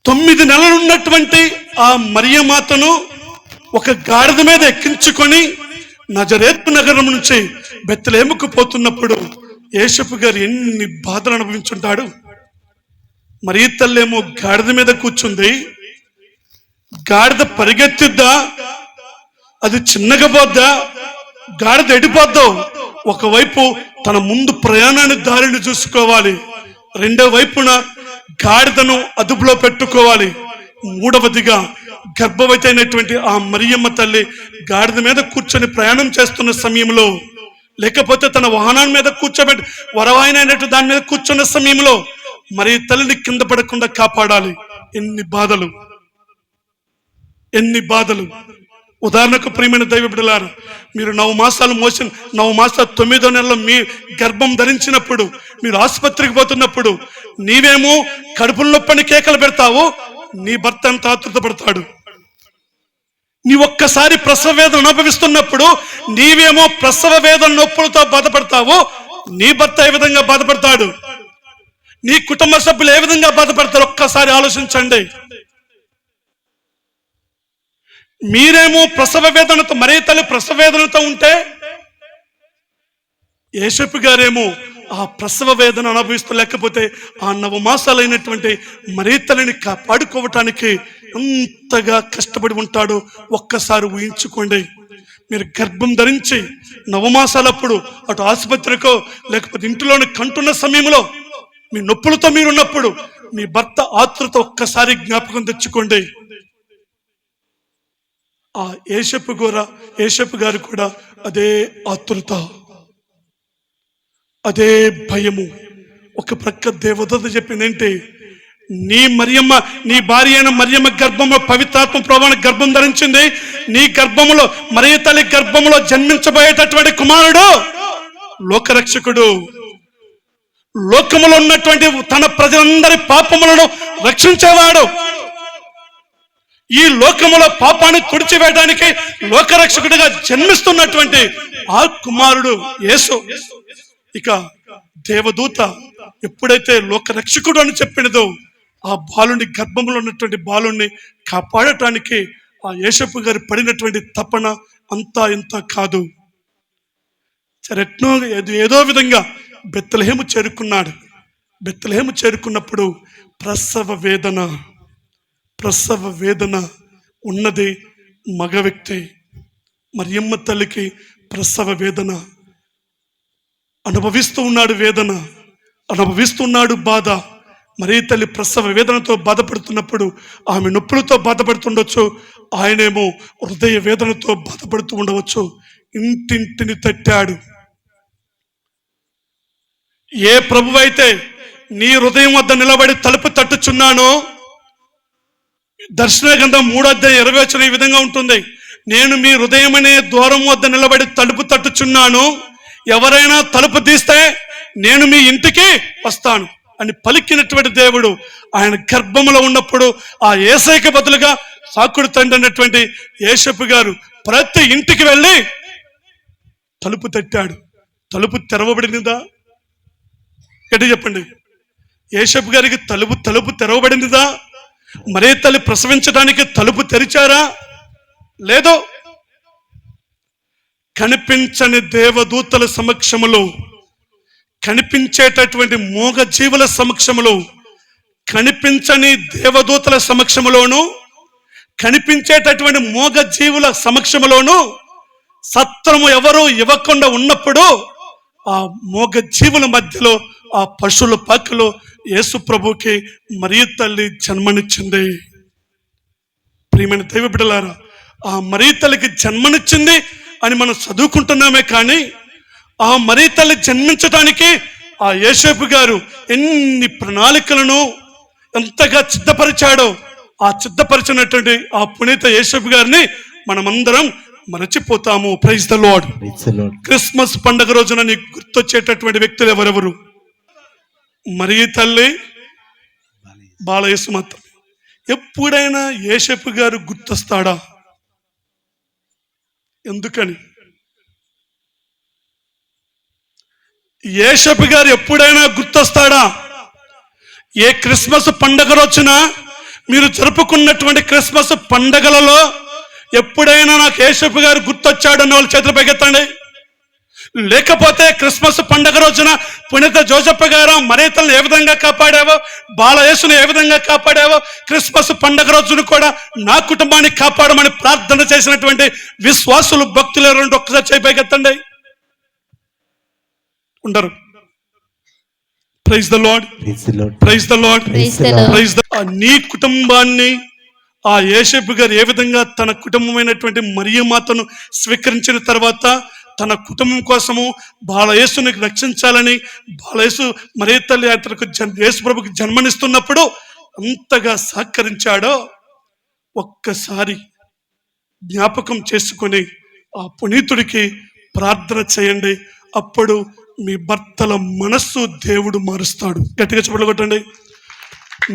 9 నెలలు ఉన్నటువంటి ఆ మరియమాతను ఒక గాడిద మీద ఎక్కించుకొని నజరేతు నగరం నుంచి బెత్లెహేముకు పోతున్నప్పుడు యేసప్ప గారు ఎన్ని బాధలు అనుభవించుంటాడు. మరియ తల్లేమో గాడిద మీద కూర్చుంది. గాడిద పరిగెత్తిద్దా? అది చిన్నగా పోద్దా? గాడిద ఎడిపోద్దో? ఒకవైపు తన ముందు ప్రయాణాన్ని దారిని చూసుకోవాలి, రెండో వైపున గాడిదను అదుపులో పెట్టుకోవాలి. మూడవదిగా గర్భవతి అయినటువంటి ఆ మరియమ్మ తల్లి గాడిద మీద కూర్చొని ప్రయాణం చేస్తున్న సమయంలో, లేకపోతే తన వాహనం మీద కూర్చోబెట్టి వరవాయినైనట్టు దాని మీద కూర్చున్న సమయంలో మరి తల్లిని కింద పడకుండా కాపాడాలి. ఎన్ని బాధలు, ఎన్ని బాధలు. ఉదాహరణకు ప్రియమైన దైవ బిడ్డలారా, మీరు 9 మాసాలు మోసిన 9 మాసాలు 9వ నెలలో మీ గర్భం ధరించినప్పుడు, మీరు ఆసుపత్రికి పోతున్నప్పుడు, నీవేమో కడుపుల నొప్పని కేకలు పెడతావు, నీ భర్త ఎంత ఆతృత పడతాడు. నీ ఒక్కసారి ప్రసవ వేదన అనుభవిస్తున్నప్పుడు నీవేమో ప్రసవ వేదన నొప్పులతో బాధపడతావు, నీ భర్త ఏ విధంగా బాధపడతాడు, నీ కుటుంబ సభ్యులు ఏ విధంగా బాధపడతారు? ఒక్కసారి ఆలోచించండి. మీరేమో ప్రసవ వేదనతో, మరియ తల్లి ప్రసవ వేదనతో ఉంటే, యేసప్ప గారేమో ఆ ప్రసవ వేదన అనుభవిస్తూ, లేకపోతే ఆ 9 మాసాలైనటువంటి మరియ తల్లిని కాపాడుకోవటానికి ఎంతగా కష్టపడి ఉంటాడో ఒక్కసారి ఊహించుకోండి. మీరు గర్భం ధరించి 9 మాసాలప్పుడు అటు ఆసుపత్రికో లేకపోతే ఇంటిలోని కంటున్న సమయంలో మీ నొప్పులతో మీరున్నప్పుడు మీ భర్త ఆతృత ఒక్కసారి జ్ఞాపకం తెచ్చుకోండి. ఆ యేసప్ప గారు కూడా అదే ఆతృత, అదే భయము. ఒక ప్రక్క దేవదూత చెప్పిందేంటి, నీ మరియమ్మ, నీ భార్య అయిన మరియమ్మ గర్భంలో పవిత్రాత్మ ప్రభావం గర్భం ధరించింది. నీ గర్భములో, మరియ తల్లి గర్భములో జన్మించబోయేటటువంటి కుమారుడు లోకరక్షకుడు, లోకములో ఉన్నటువంటి తన ప్రజలందరి పాపములను రక్షించేవాడు. ఈ లోకములో పాపాన్ని తుడిచివేయడానికి లోకరక్షకుడిగా జన్మిస్తున్నటువంటి ఆ కుమారుడు యేసు. ఇక దేవదూత ఎప్పుడైతే లోకరక్షకుడు అని చెప్పినదో, ఆ బాలుని గర్భంలో ఉన్నటువంటి బాలుని కాపాడటానికి ఆ యేసప్ప గారు పడినటువంటి తపన అంతా ఇంత కాదు. సరెట్నో ఏదో విధంగా బెత్లెహేము చేరుకున్నాడు. బెత్లెహేము చేరుకున్నప్పుడు ప్రసవ వేదన ఉన్నది మగ వ్యక్తి. మరియమ్మ తల్లికి ప్రసవ వేదన అనుభవిస్తున్నాడు బాధ. మరియ తల్లి ప్రసవ వేదనతో బాధపడుతున్నప్పుడు ఆమె నొప్పులతో బాధపడుతుండొచ్చు, ఆయనేమో హృదయ వేదనతో బాధపడుతూ ఉండవచ్చు. ఇంటింటిని తట్టాడు. ఏ ప్రభువైతే నీ హృదయం వద్ద నిలబడి తలుపు తట్టుచున్నానో, దర్శన గ్రంథం 3:20 ఈ విధంగా ఉంటుంది, నేను మీ హృదయం అనే ద్వారం వద్ద నిలబడి తలుపు తట్టుచున్నాను, ఎవరైనా తలుపు తీస్తే నేను మీ ఇంటికి వస్తాను అని పలికినటువంటి దేవుడు ఆయన గర్భములో ఉన్నప్పుడు ఆ యేసయ్యకి బదులుగా సాకుడు తండ్రి అన్నటువంటి యేసప్ప గారు ప్రతి ఇంటికి వెళ్ళి తలుపు తట్టాడు. తలుపు తెరవబడినదా? ఎటు చెప్పండి. యేసప్ప గారికి తలుపు తెరవబడినదా? మరే తల్లి ప్రసవించడానికి తలుపు తెరిచారా? లేదో. కనిపించని దేవదూతల సమక్షములో, కనిపించేటటువంటి మూగ జీవుల సమక్షములో, కనిపించని దేవదూతల సమక్షములోను, కనిపించేటటువంటి మూగ జీవుల సమక్షములోను సత్రము ఎవరు ఇవ్వకుండా ఉన్నప్పుడు ఆ మూగ జీవుల మధ్యలో, ఆ పశువుల పాకలో యేసు ప్రభుకి మరియ తల్లి జన్మనిచ్చింది. ప్రియమైన దైవ బిడ్డలారా, ఆ మరియ తల్లికి జన్మనిచ్చింది అని మనం చదువుకుంటున్నామే, కానీ ఆ మరియ తల్లి జన్మించడానికి ఆ యేసప్ప గారు ఎన్ని ప్రణాళికలను ఎంతగా సిద్ధపరిచాడో, ఆ సిద్ధపరిచినటువంటి ఆ పునీత యేసప్ప గారిని మనమందరం మరచిపోతాము. Praise the Lord. క్రిస్మస్ పండుగ రోజున నీకు గుర్తొచ్చేటటువంటి వ్యక్తులు ఎవరెవరు? మరియ తల్లి, బాలయేసు మాత్రం. ఎప్పుడైనా యేసప్ప గారు గుర్తొస్తాడా? ఎందుకని? యేసప్ప గారు ఎప్పుడైనా గుర్తొస్తాడా? ఏ క్రిస్మస్ పండగ రోజున మీరు జరుపుకున్నటువంటి క్రిస్మస్ పండగలలో ఎప్పుడైనా నాకు యేసప్ప గారు గుర్తొచ్చాడన్న వాళ్ళు చేతులు పైకెత్తండి. లేకపోతే క్రిస్మస్ పండగ రోజున పునీత జోసెఫ్ గారు మరియతల్ని ఏ విధంగా కాపాడావో, బాలయేసుని ఏ విధంగా కాపాడావో, క్రిస్మస్ పండగ రోజున కూడా నా కుటుంబాన్ని కాపాడమని ప్రార్థన చేసినటువంటి విశ్వాసులు, భక్తులు ఎవరంటే ఒక్కసారి చేయి పైకెత్తండి. ఉండరు. Praise the lord. Praise the lord. Praise the. నీ కుటుంబాన్ని ఆ యేసప్ప గారు ఏ విధంగా తన కుటుంబమైనటువంటి మరియమాతను స్వీకరించిన తర్వాత తన కుటుంబం కోసము బాలయేసుని రక్షించాలని, బాలయేసు మరియ తల్లి అతనికి యేసు ప్రభుకి జన్మనిస్తున్నప్పుడు అంతగా సహకరించాడో ఒక్కసారి జ్ఞాపకం చేసుకొని ఆ పునీతుడికి ప్రార్థన చేయండి. అప్పుడు మీ భర్తల మనస్సు దేవుడు మారుస్తాడు. గట్టిగా చెప్పలు కొట్టండి.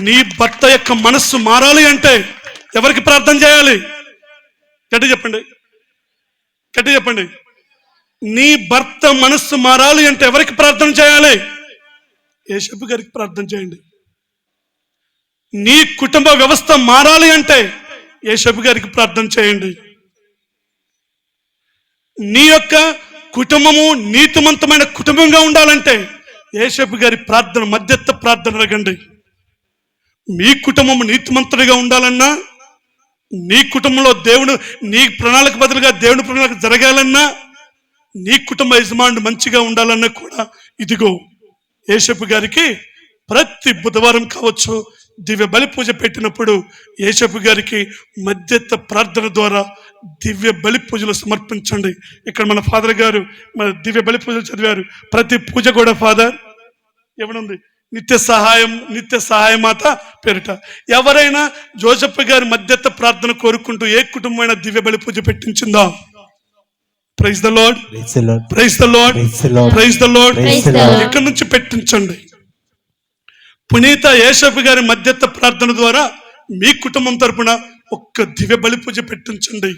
నీ భర్త యొక్క మనస్సు మారాలి అంటే ఎవరికి ప్రార్థన చేయాలి? గట్టి చెప్పండి. గట్టి చెప్పండి. నీ భర్త మనస్సు మారాలి అంటే ఎవరికి ప్రార్థన చేయాలి? యేసప్ప గారికి ప్రార్థన చేయండి. నీ కుటుంబ వ్యవస్థ మారాలి అంటే యేసప్ప గారికి ప్రార్థన చేయండి. నీ యొక్క కుటుంబము నీతిమంతమైన కుటుంబంగా ఉండాలంటే యేసప్ప గారి ప్రార్థన, మధ్యస్థ ప్రార్థన అడగండి. మీ కుటుంబము నీతిమంతుడిగా ఉండాలన్నా, నీ కుటుంబంలో దేవుడు నీ ప్రణాళిక బదులుగా దేవుని ప్రణాళిక జరగాలన్నా, నీ కుటుంబ యజమానుడు మంచిగా ఉండాలన్నా కూడా ఇదిగో యేసప్ప గారికి ప్రతి బుధవారం కావచ్చు, దివ్య బలి పూజ పెట్టినప్పుడు యేసప్ప గారికి మధ్యస్థ ప్రార్థన ద్వారా దివ్య బలి పూజలు సమర్పించండి. ఇక్కడ మన ఫాదర్ గారు మన దివ్య బలి పూజలు చదివారు. ప్రతి పూజ కూడా ఫాదర్ ఏమనుంది, నిత్య సహాయమాత పేరిట. ఎవరైనా జోసెఫ్ గారి మధ్యస్థ ప్రార్థన కోరుకుంటూ ఏ కుటుంబమైన దివ్య బలి పూజ పెట్టించిందా? Praise the lord, praise the lord, praise the Lord. ఇక్కడ నుంచి పెట్టించండి. పునీత యేసప్ప గారి మధ్యస్థ ప్రార్థన ద్వారా మీ కుటుంబం తరపున ఒక్క దివ్య బలి పూజ పెట్టించండి.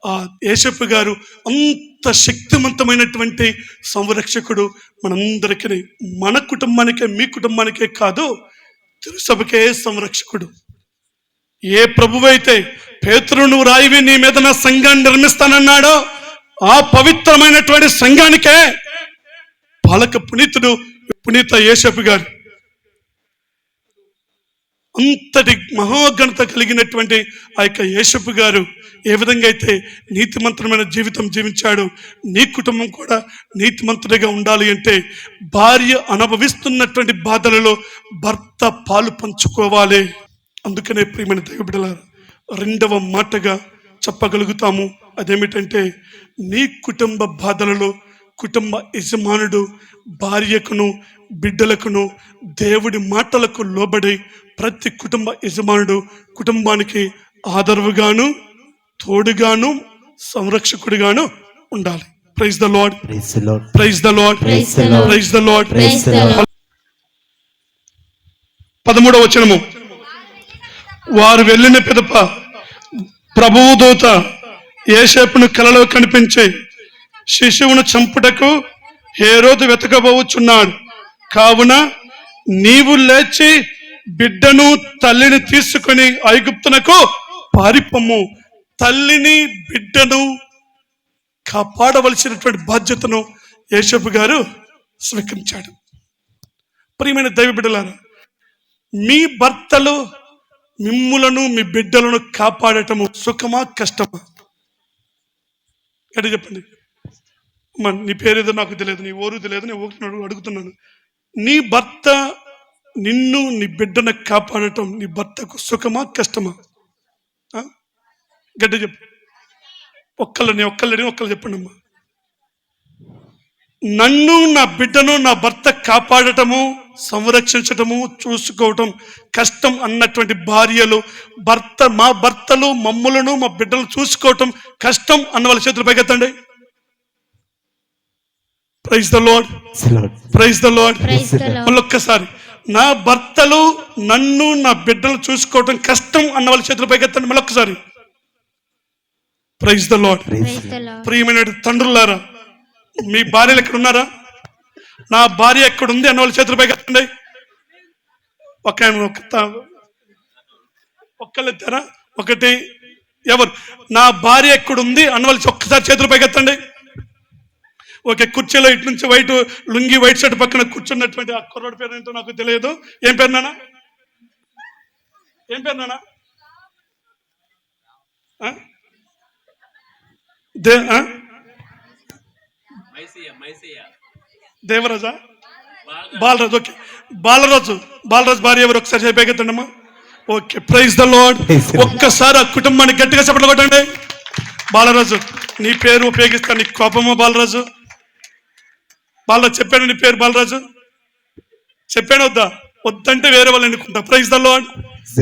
ఆ యేసప్ప గారు అంత శక్తివంతమైనటువంటి సంరక్షకుడు. మనందరికీ, మన కుటుంబానికే, మీ కుటుంబానికే కాదు, తిరుసభకే సంరక్షకుడు. ఏ ప్రభువైతే పేతురు నువ్వు రాయివి, నీ మీద నా సంఘాన్ని నిర్మిస్తానన్నాడో ఆ పవిత్రమైనటువంటి సంఘానికే పాలక పునీతుడు పునీత యేసప్ప గారు. అంతటి మహోఘనత కలిగినటువంటి ఆ యొక్క యేసప్ప గారు ఏ విధంగా అయితే నీతిమంతుడమైన జీవితం జీవించాడు, నీ కుటుంబం కూడా నీతిమంతుడిగా ఉండాలి అంటే భార్య అనుభవిస్తున్నటువంటి బాధలలో భర్త పాలు పంచుకోవాలి. అందుకనే ప్రియమైన దైవ బిడ్డలారా, రెండవ మాటగా చెప్పగలుగుతాము. అదేమిటంటే, నీ కుటుంబ బాధలలో కుటుంబ యజమానుడు భార్యకును బిడ్డలకును దేవుడి మాటలకు లోబడి ప్రతి కుటుంబ యజమానుడు కుటుంబానికి ఆదరవుగాను, తోడుగాను, సంరక్షకుడిగాను ఉండాలి. Praise the lord, praise the lord, praise the Lord. 13వ వచనము, వారు వెళ్ళిన పిదప ప్రభువు దూత యేసేపును కలలో కనిపించి శిశువును చంపుటకు హేరోదు వెతకబోచున్నాడు, కావున నీవు లేచి బిడ్డను తల్లిని తీసుకుని ఐగుప్తునకు పారిపోము. తల్లిని బిడ్డను కాపాడవలసినటువంటి బాధ్యతను యేసప్ప గారు స్వీకరించాడు. ప్రియమైన దైవ బిడ్డలారా, మీ భర్తలు మిమ్ములను మీ బిడ్డలను కాపాడటము సుఖమా కష్టమా? అంటే చెప్పండి. నీ పేరేదో నాకు తెలియదు, నీ ఊరు తెలియదు, నేను అడుగుతున్నాను. నీ భర్త నిన్ను నీ బిడ్డను కాపాడటం నీ భర్తకు సుఖమా కష్టమా? గడ్డ చెప్పు. ఒక్కళ్ళు చెప్పండి అమ్మా. నన్ను నా బిడ్డను నా భర్త కాపాడటము, సంరక్షించటము, చూసుకోవటం కష్టం అన్నటువంటి భార్యలు, మా భర్తలు మమ్ములను మా బిడ్డలు చూసుకోవటం కష్టం అన్న వాళ్ళ చేతులు పైకెత్తండి. Praise the lord, praise the Lord. మళ్ళొక్కసారి, నా భర్తలు నన్ను నా బిడ్డలు చూసుకోవటం కష్టం అన్న వాళ్ళ చేతులు పైకెత్తండి. మళ్ళొక్కసారి, ప్రైజ్ ద లార్డ్. ప్రియమైన తండ్రులారా, మీ భార్యలు ఎక్కడ ఉన్నారా? నా భార్య ఎక్కడుంది అన్న వాళ్ళ చేతులు పైకెత్తండి. ఒక్కళ్ళు ఎత్తారా? ఒకటి. ఎవరు? నా భార్య ఎక్కడుంది అన్న వాళ్ళు ఒక్కసారి చేతులు పైకెత్తండి. ఓకే. కుర్చీలో ఇటు నుంచి వైట్ లుంగి, వైట్ షర్ట్ పక్కన కూర్చున్నటువంటి ఆ కుర్రోడి పేరు ఏంటో నాకు తెలియదు. ఏం పేరు నాన్న? ఏం పేరు నాన్న? దేవరాజా? బాలరాజు. ఓకే, బాలరాజు భార్య ఎవరు? ఒకసారి చెప్పేకెత్తండి అమ్మా. Okay, praise the Lord. ఒక్కసారి ఆ కుటుంబాన్ని గట్టిగా చప్పట్లు కొట్టండి. బాలరాజు, నీ పేరు ఉపయోగిస్తా. నీ కోపమా బాలరాజు? చెప్పాను నీ పేరు బాలరాజు? చెప్పాను వద్దా? వద్దంటే వేరే వాళ్ళు ఎన్నుకుంటా. Praise the lord,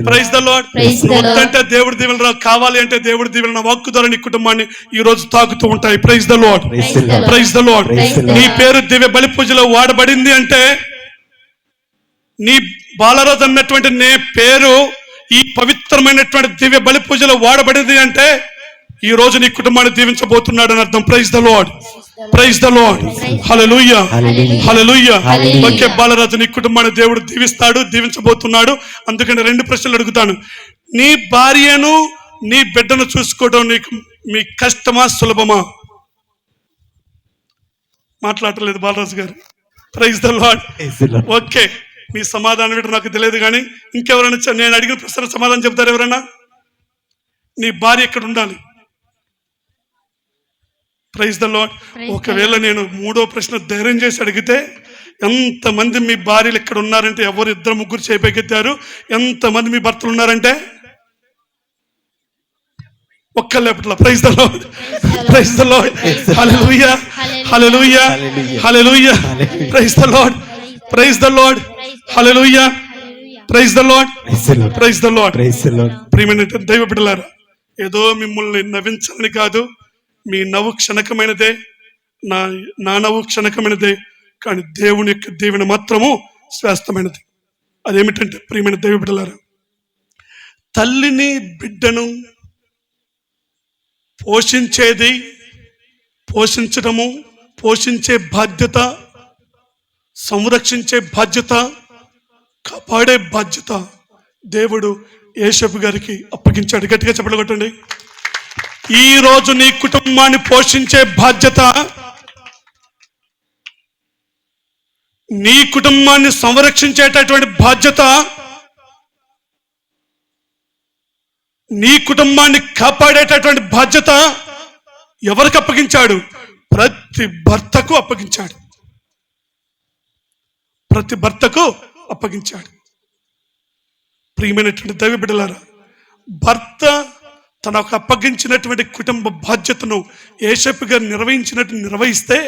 praise the Lord. వద్దంటే దేవుడి దీవెనలు రా, కావాలి అంటే దేవుడి దీవెనలు నా వాక్కు ద్వారా నీ కుటుంబాన్ని ఈ రోజు తాకుతూ ఉంటాయి. Praise the lord, praise the Lord. నీ పేరు దివ్య బలి పూజలో వాడబడింది అంటే, నీ బాలరాజు అన్నటువంటి నే పేరు ఈ పవిత్రమైనటువంటి దివ్య బలి పూజలో వాడబడింది అంటే ఈ రోజు నీ కుటుంబాన్ని దీవించబోతున్నాడు అని అర్థం. Praise the lord, praise the lord. హల్లెలూయా, హల్లెలూయా. ఓకే, బాలరాజు నీ కుటుంబాన్ని దేవుడు దీవిస్తాడు, దీవించబోతున్నాడు. అందుకని 2 ప్రశ్నలు అడుగుతాను. నీ భార్యను నీ బిడ్డను చూసుకోవడం నీకు మీ కష్టమా సులభమా? మాట్లాడలేదు బాలరాజు గారు. Praise the Lord. ఓకే, మీ సమాధానం ఏంటో నాకు తెలియదు, కానీ ఇంకెవరైనా నేను అడిగిన ప్రశ్న సమాధానం చెప్తారు ఎవరైనా? నీ భార్య ఎక్కడ ఉండాలి? Praise the Lord. ఒకవేళ నేను మూడో ప్రశ్న ధైర్యం చేసి అడిగితే, ఎంతమంది మీ భార్యలు ఇక్కడ ఉన్నారంటే ఎవరు? ఇద్దరు ముగ్గురు చేపెక్కెత్తారు. ఎంతమంది మీ భర్తలు ఉన్నారంటే ఒక్కళ్ళెప్పట్లా. Praise the lord, praise the lord, hallelujah, hallelujah, hallelujah, praise the lord, praise the lord, hallelujah, praise the lord, praise the lord. ప్రియమైన దైవ బిడ్డలారా, ఏదో మిమ్మల్ని నవ్వించాలని కాదు. మీ నవ్వు క్షణకమైనదే, నా నవ్వు క్షణకమైనదే, కానీ దేవుని యొక్క దీవెన మాత్రము శాశ్వతమైనది. అదేమిటంటే ప్రియమైన దైవ బిడ్డలారా, తల్లిని బిడ్డను పోషించేది, పోషించడము, పోషించే బాధ్యత, సంరక్షించే బాధ్యత, కాపాడే బాధ్యత దేవుడు యేషపు గారికి అప్పగించాడు. గట్టిగా చెప్పలు కొట్టండి. ఈ రోజు నీ కుటుంబాన్ని పోషించే బాధ్యత, నీ కుటుంబాన్ని సంరక్షించేటటువంటి బాధ్యత, నీ కుటుంబాన్ని కాపాడేటటువంటి బాధ్యత ఎవరికి అప్పగించాడు? ప్రతి భర్తకు అప్పగించాడు. ప్రతి భర్తకు అప్పగించాడు. ప్రియమైనటువంటి దైవ బిడ్డలారా, భర్త తనకు అప్పగించినటువంటి కుటుంబ బాధ్యతను యేషపు గారు నిర్వహిస్తే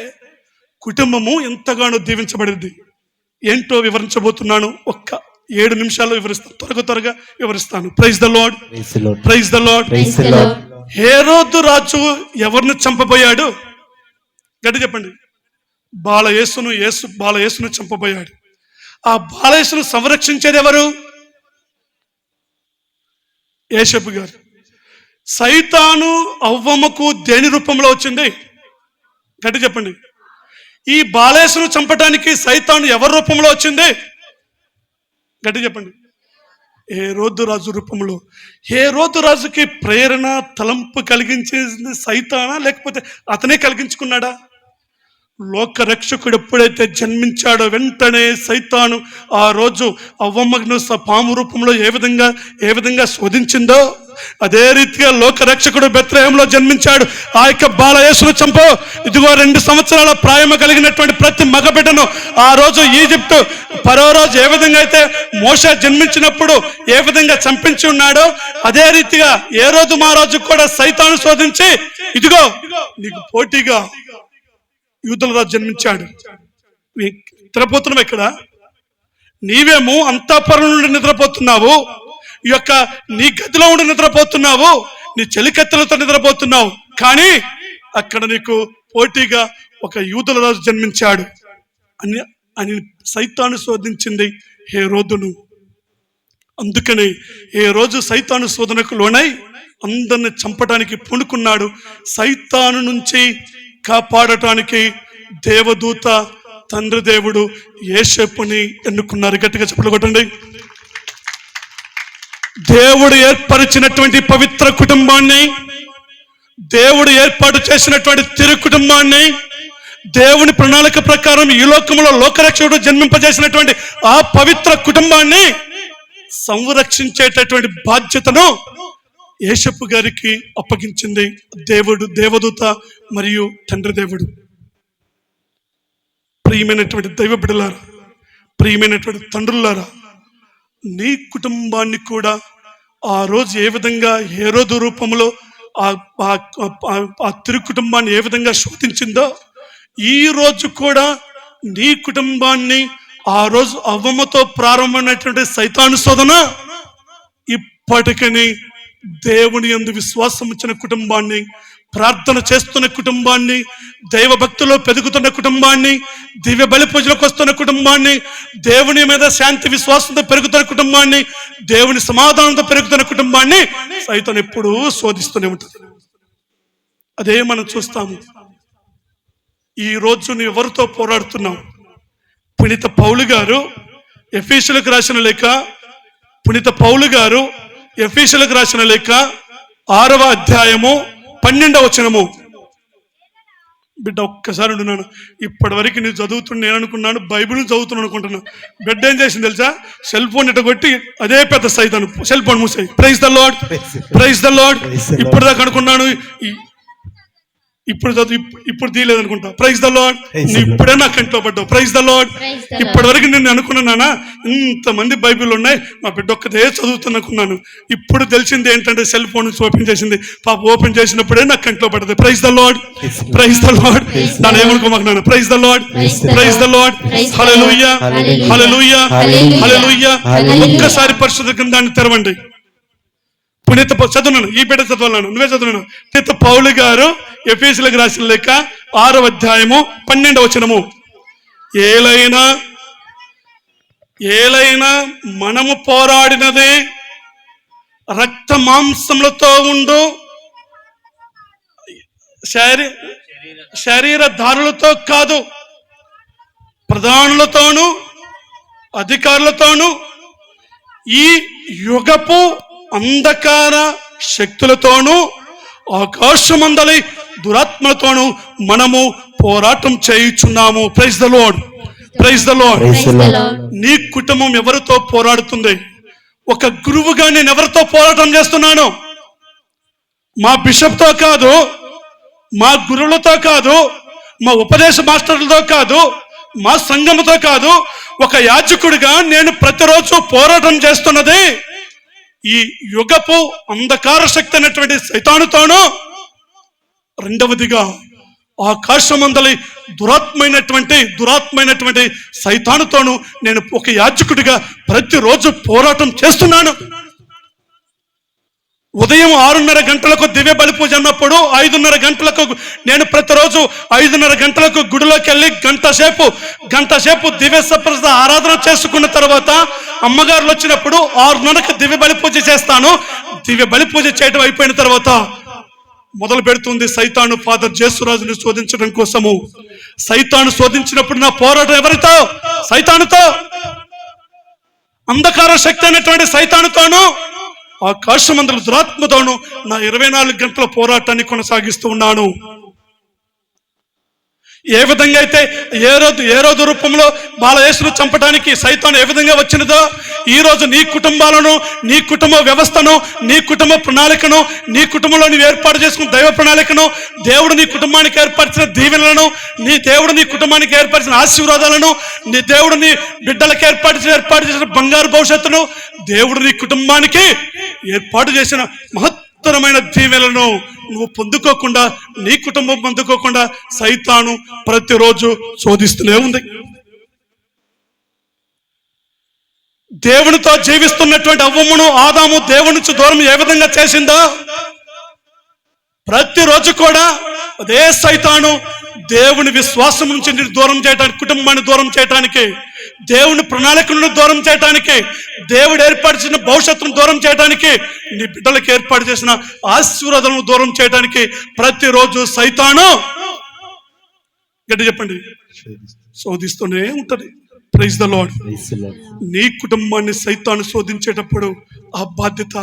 కుటుంబము ఎంతగానో దీవించబడింది. ఏంటో వివరించబోతున్నాను. ఒక్క 7 నిమిషాల్లో వివరిస్తాను, త్వరగా వివరిస్తాను. Praise the lord, praise the Lord. హేరోదు రాజు ఎవరిని చంపబోయాడు? గట్టి చెప్పండి. బాలయేసును చంపబోయాడు. ఆ బాలయేసును సంరక్షించేది ఎవరు? యేషపు గారు. సైతాను అవ్వమ్మకు దేని రూపంలో వచ్చింది? గట్టి చెప్పండి. ఈ బాలయేసును చంపడానికి సైతాను ఎవరి రూపంలో వచ్చింది? గట్టి చెప్పండి. హేరోదు రాజు రూపంలో. హేరోదు రాజుకి ప్రేరణ, తలంపు కలిగించేది సైతానా, లేకపోతే అతనే కలిగించుకున్నాడా? లోక రక్షకుడు ఎప్పుడైతే జన్మించాడో వెంటనే సైతాను ఆ రోజు అవ్వమ్మను పాము రూపంలో ఏ విధంగా శోధించిందో అదే రీతిగా లోక రక్షకుడు బెత్లెహేంలో జన్మించాడు. ఆ యొక్క బాలయేసును చంపో, ఇదిగో 2 సంవత్సరాల ప్రాయము కలిగినటువంటి ప్రతి మగబిడ్డను ఆ రోజు ఈజిప్టు ఫరో రాజు ఏ విధంగా అయితే మోషే జన్మించినప్పుడు ఏ విధంగా చంపించి ఉన్నాడో అదే రీతిగా ఏ రోజు మా రాజు కూడా సైతాను శోధించి, ఇదిగో నీకు పోటీగా యూదుల రాజు జన్మించాడు. నిద్రపోతున్నావు ఇక్కడ. నీవేమో అంతఃపురం నుండి నిద్రపోతున్నావు, ఈ యొక్క నీ గదిలో ఉండి నిద్రపోతున్నావు, నీ చెలికత్తెలతో నిద్రపోతున్నావు. కానీ అక్కడ నీకు పోటీగా ఒక యూదుల రాజు జన్మించాడు అని సైతాను శోధించింది హేరోదును. అందుకని ఏ రోజు సైతాను శోధనకు లోనై అందరిని చంపడానికి పూనుకున్నాడు. సైతాను నుంచి కాపాడటానికి దేవదూత తండ్రి దేవుడు యేషపుని ఎన్నుకున్నారు. గట్టిగా చెప్పలు కొట్టండి. దేవుడు ఏర్పరిచినటువంటి పవిత్ర కుటుంబాన్ని, దేవుడు ఏర్పాటు చేసినటువంటి తిరు కుటుంబాన్ని, దేవుని ప్రణాళిక ప్రకారం ఈ లోకంలో లోకరక్షకుడు జన్మింపజేసినటువంటి ఆ పవిత్ర కుటుంబాన్ని సంరక్షించేటటువంటి బాధ్యతను యేషపు గారికి అప్పగించింది దేవదూత మరియు తండ్రి దేవుడు. ప్రియమైనటువంటి దైవ బిడ్డలారా, ప్రియమైనటువంటి తండ్రులారా, నీ కుటుంబాన్ని కూడా ఆ రోజు ఏ విధంగా హేరోదు రూపంలో ఆ తిరు కుటుంబాన్ని ఏ విధంగా శోధించిందో ఈ రోజు కూడా నీ కుటుంబాన్ని ఆ రోజు అవ్వమ్మతో ప్రారంభమైనటువంటి సైతాను శోధన ఇప్పటికని దేవుని యందు విశ్వాసం ఇచ్చిన కుటుంబాన్ని, ప్రార్థన చేస్తున్న కుటుంబాన్ని, దైవ భక్తిలో పెరుగుతున్న కుటుంబాన్ని, దివ్య బలి పూజలకు వస్తున్న కుటుంబాన్ని, దేవుని మీద శాంతి విశ్వాసంతో పెరుగుతున్న కుటుంబాన్ని, దేవుని సమాధానంతో పెరుగుతున్న కుటుంబాన్ని సైతం ఎప్పుడూ శోధిస్తూనే ఉంటుంది. అదే మనం చూస్తాము. ఈ రోజు నువ్వు ఎవరితో పోరాడుతున్నావు? పునీత పౌలు గారు ఎఫెసీయులకు రాసిన లేఖ, పునీత పౌలు గారు ఎఫెసీయులకు రాసిన లేఖ 6వ అధ్యాయము 12వ వచనము. బిడ్డ ఒక్కసారి ఉంటున్నాను. ఇప్పటి వరకు నేను చదువుతున్నా, నేను అనుకున్నాను బైబిల్ని చదువుతున్నాను అనుకుంటున్నాను. బిడ్డ ఏం చేసింది తెలుసా? సెల్ ఫోన్ ఇట్ట కొట్టి అదే పెద్ద సైతాను సెల్ ఫోన్ మూసాయి. Praise the lord, praise the Lord. ఇప్పటిదాకా అనుకున్నాను ఇప్పుడు తీయలేదు అనుకుంటా. Praise the Lord.
Praise the
నువ్వు
Lord.
ఇప్పుడే నా కంట్లో పడ్డావు. Praise the Lord.
Praise the Lord.
ఇప్పటి వరకు నేను అనుకున్నానా ఇంతమంది బైబిల్ ఉన్నాయి, మా బిడ్డ ఒక్కదే చదువుతున్నకున్నాను. ఇప్పుడు తెలిసింది ఏంటంటే సెల్ ఫోన్ ఓపెన్ చేసింది. పాప ఓపెన్ చేసినప్పుడే నా కంట్లో పడ్డది. Praise the lord. Praise the Lord. నన్ను ఏమనుకోమాకున్నాను. Praise the lord. Praise the lord. Hallelujah hallelujah hallelujah. ఒక్కసారి పరిశుద్ధ గ్రంథాన్ని తెరవండి. పునీత చదువున్నాను, ఈ బిడ్డ చదవాలను, నువ్వే చదువున్నాను. పునీత పౌలు గారు ఎఫెసీయులకు రాసిన లేఖ 6వ అధ్యాయము 12వ వచనము. ఏలైనా మనము పోరాడినది రక్త మాంసములతో ఉండు శరీరధారులతో కాదు, ప్రధానులతోనూ అధికారులతోనూ ఈ యుగపు అంధకార శక్తులతోనూ ఆకాశమందలి దురాత్మలతోనూ మనము పోరాటం చేయుచున్నాము. Praise the lord. Praise the Lord.
Praise the Lord.
నీ కుటుంబం ఎవరితో పోరాడుతుంది? ఒక గురువుగా నేను ఎవరితో పోరాటం చేస్తున్నాను? మా బిషప్తో కాదు, మా గురువులతో కాదు, మా ఉపదేశ మాస్టర్లతో కాదు, మా సంఘముతో కాదు. ఒక యాజకుడిగా నేను ప్రతిరోజు పోరాటం చేస్తున్నది ఈ యుగపు అంధకార శక్తి అయినటువంటి సైతానుతోనూ, రెండవదిగా ఆకాశమందలి దురాత్మైనటువంటి సైతానుతోనూ నేను ఒక యాజకుడిగా ప్రతిరోజు పోరాటం చేస్తున్నాను. ఉదయం 6:30 గంటలకు దివ్య బలి పూజ అన్నప్పుడు 5:30 గంటలకు నేను ప్రతిరోజు 5:30 గంటలకు గుడిలోకి వెళ్ళి గంట సేపు దివ్య సప్రసాద ఆరాధన చేసుకున్న తర్వాత అమ్మగారులు వచ్చినప్పుడు 6:30కు దివ్య బలి పూజ చేస్తాను. దివ్య బలి పూజ చేయడం అయిపోయిన తర్వాత మొదలు పెడుతుంది సైతాను ఫాదర్ జేసురాజుని శోధించడం కోసము. సైతాను శోధించినప్పుడు నా పోరాటం ఎవరితో? సైతానుతో, అంధకార శక్తి అయినటువంటి సైతానుతోనూ ఆకాశమందలి దురాత్మతోనూ నా 24 గంటల పోరాటాన్ని కొనసాగిస్తూ ఉన్నాను. ఏ విధంగా అయితే ఏ రోజు రూపంలో బాలయేసును చంపడానికి సైతాను ఏ విధంగా వచ్చినదో, ఈ రోజు నీ కుటుంబాలను, నీ కుటుంబ వ్యవస్థను, నీ కుటుంబ ప్రణాళికను, నీ కుటుంబంలో నీవు ఏర్పాటు చేసుకున్న దైవ ప్రణాళికను, దేవుడు నీ కుటుంబానికి ఏర్పరిచిన దీవెనలను, దేవుడు నీ కుటుంబానికి ఏర్పరిచిన ఆశీర్వాదాలను, నీ దేవుడు నీ బిడ్డలకు ఏర్పాటు చేసిన బంగారు భవిష్యత్తును, దేవుడు నీ కుటుంబానికి ఏర్పాటు చేసిన మహత్తరమైన దీవెనలను నువ్వు పొందుకోకుండా, నీ కుటుంబం పొందుకోకుండా సైతాను ప్రతిరోజు శోధిస్తూనే ఉంది. దేవునితో జీవిస్తున్నటువంటి అవ్వమును ఆదాము దేవుని నుంచి దూరం ఏ విధంగా చేసిందో, ప్రతిరోజు కూడా అదే సైతాను దేవుని విశ్వాసం నుంచి దూరం చేయడానికి, కుటుంబాన్ని దూరం చేయడానికి, దేవుని ప్రణాళికలను దూరం చేయడానికి, దేవుడు ఏర్పరిచిన భవిష్యత్తును దూరం చేయడానికి, నీ బిడ్డలకు ఏర్పాటు చేసిన ఆశీర్వాదాలను దూరం చేయడానికి ప్రతిరోజు సైతాను గట్టి చెప్పండి శోధిస్తూనే ఉంటది. Praise the Lord. నీ కుటుంబాన్ని సైతాను శోధించేటప్పుడు ఆ బాధ్యత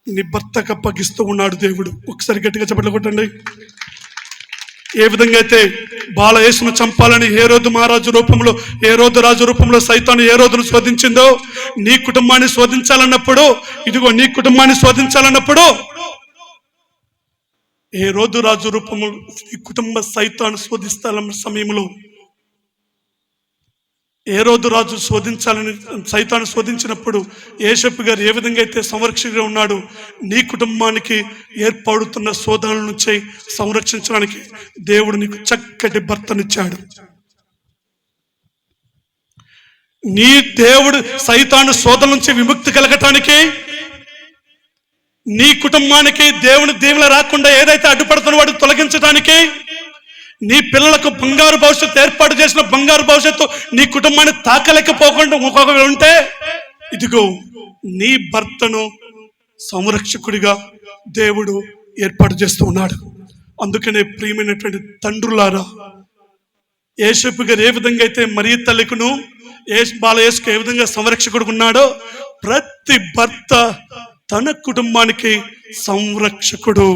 నీ భర్తకు అప్పగిస్తూ ఉన్నాడు దేవుడు. ఒకసారి గట్టిగా చెప్పట్లు కొట్టండి. ఏ విధంగా అయితే బాలయేసును చంపాలని హేరోదు రాజు రూపంలో సైతాను హేరోదును శోధించిందో, నీ కుటుంబాన్ని శోధించాలన్నప్పుడు, ఇదిగో నీ కుటుంబాన్ని శోధించాలన్నప్పుడు హేరోదు రాజు రూపంలో నీ కుటుంబ సైతాను శోధిస్తాలన్న సమయంలో, హేరోదు రాజు సైతాను శోధించినప్పుడు యేసప్ప గారు ఏ విధంగా అయితే సంరక్షకుగా ఉన్నాడు, నీ కుటుంబానికి ఏర్పడుతున్న శోధనల నుంచి సంరక్షించడానికి దేవుడు నీకు చక్కటి భర్తనిచ్చాడు. నీ దేవుడు సైతాను శోధన నుంచి విముక్తి కలగటానికి, నీ కుటుంబానికి దేవుని దీవెన రాకుండా ఏదైతే అడ్డుపడుతున్న వాడు తొలగించడానికి, నీ పిల్లలకు బంగారు భవిష్యత్తు ఏర్పాటు చేసిన బంగారు భవిష్యత్తు నీ కుటుంబాన్ని తాకలేకపోకుండా ఇంకొక ఉంటే, ఇదిగో నీ భర్తను సంరక్షకుడిగా దేవుడు ఏర్పాటు చేస్తూ ఉన్నాడు. అందుకనే ప్రియమైనటువంటి తండ్రులారా, యేసప్ప గారు ఏ విధంగా అయితే మరియ తల్లికును బాలయేసుకు ఏ విధంగా సంరక్షకుడు ఉన్నాడో, ప్రతి భర్త తన కుటుంబానికి సంరక్షకుడు.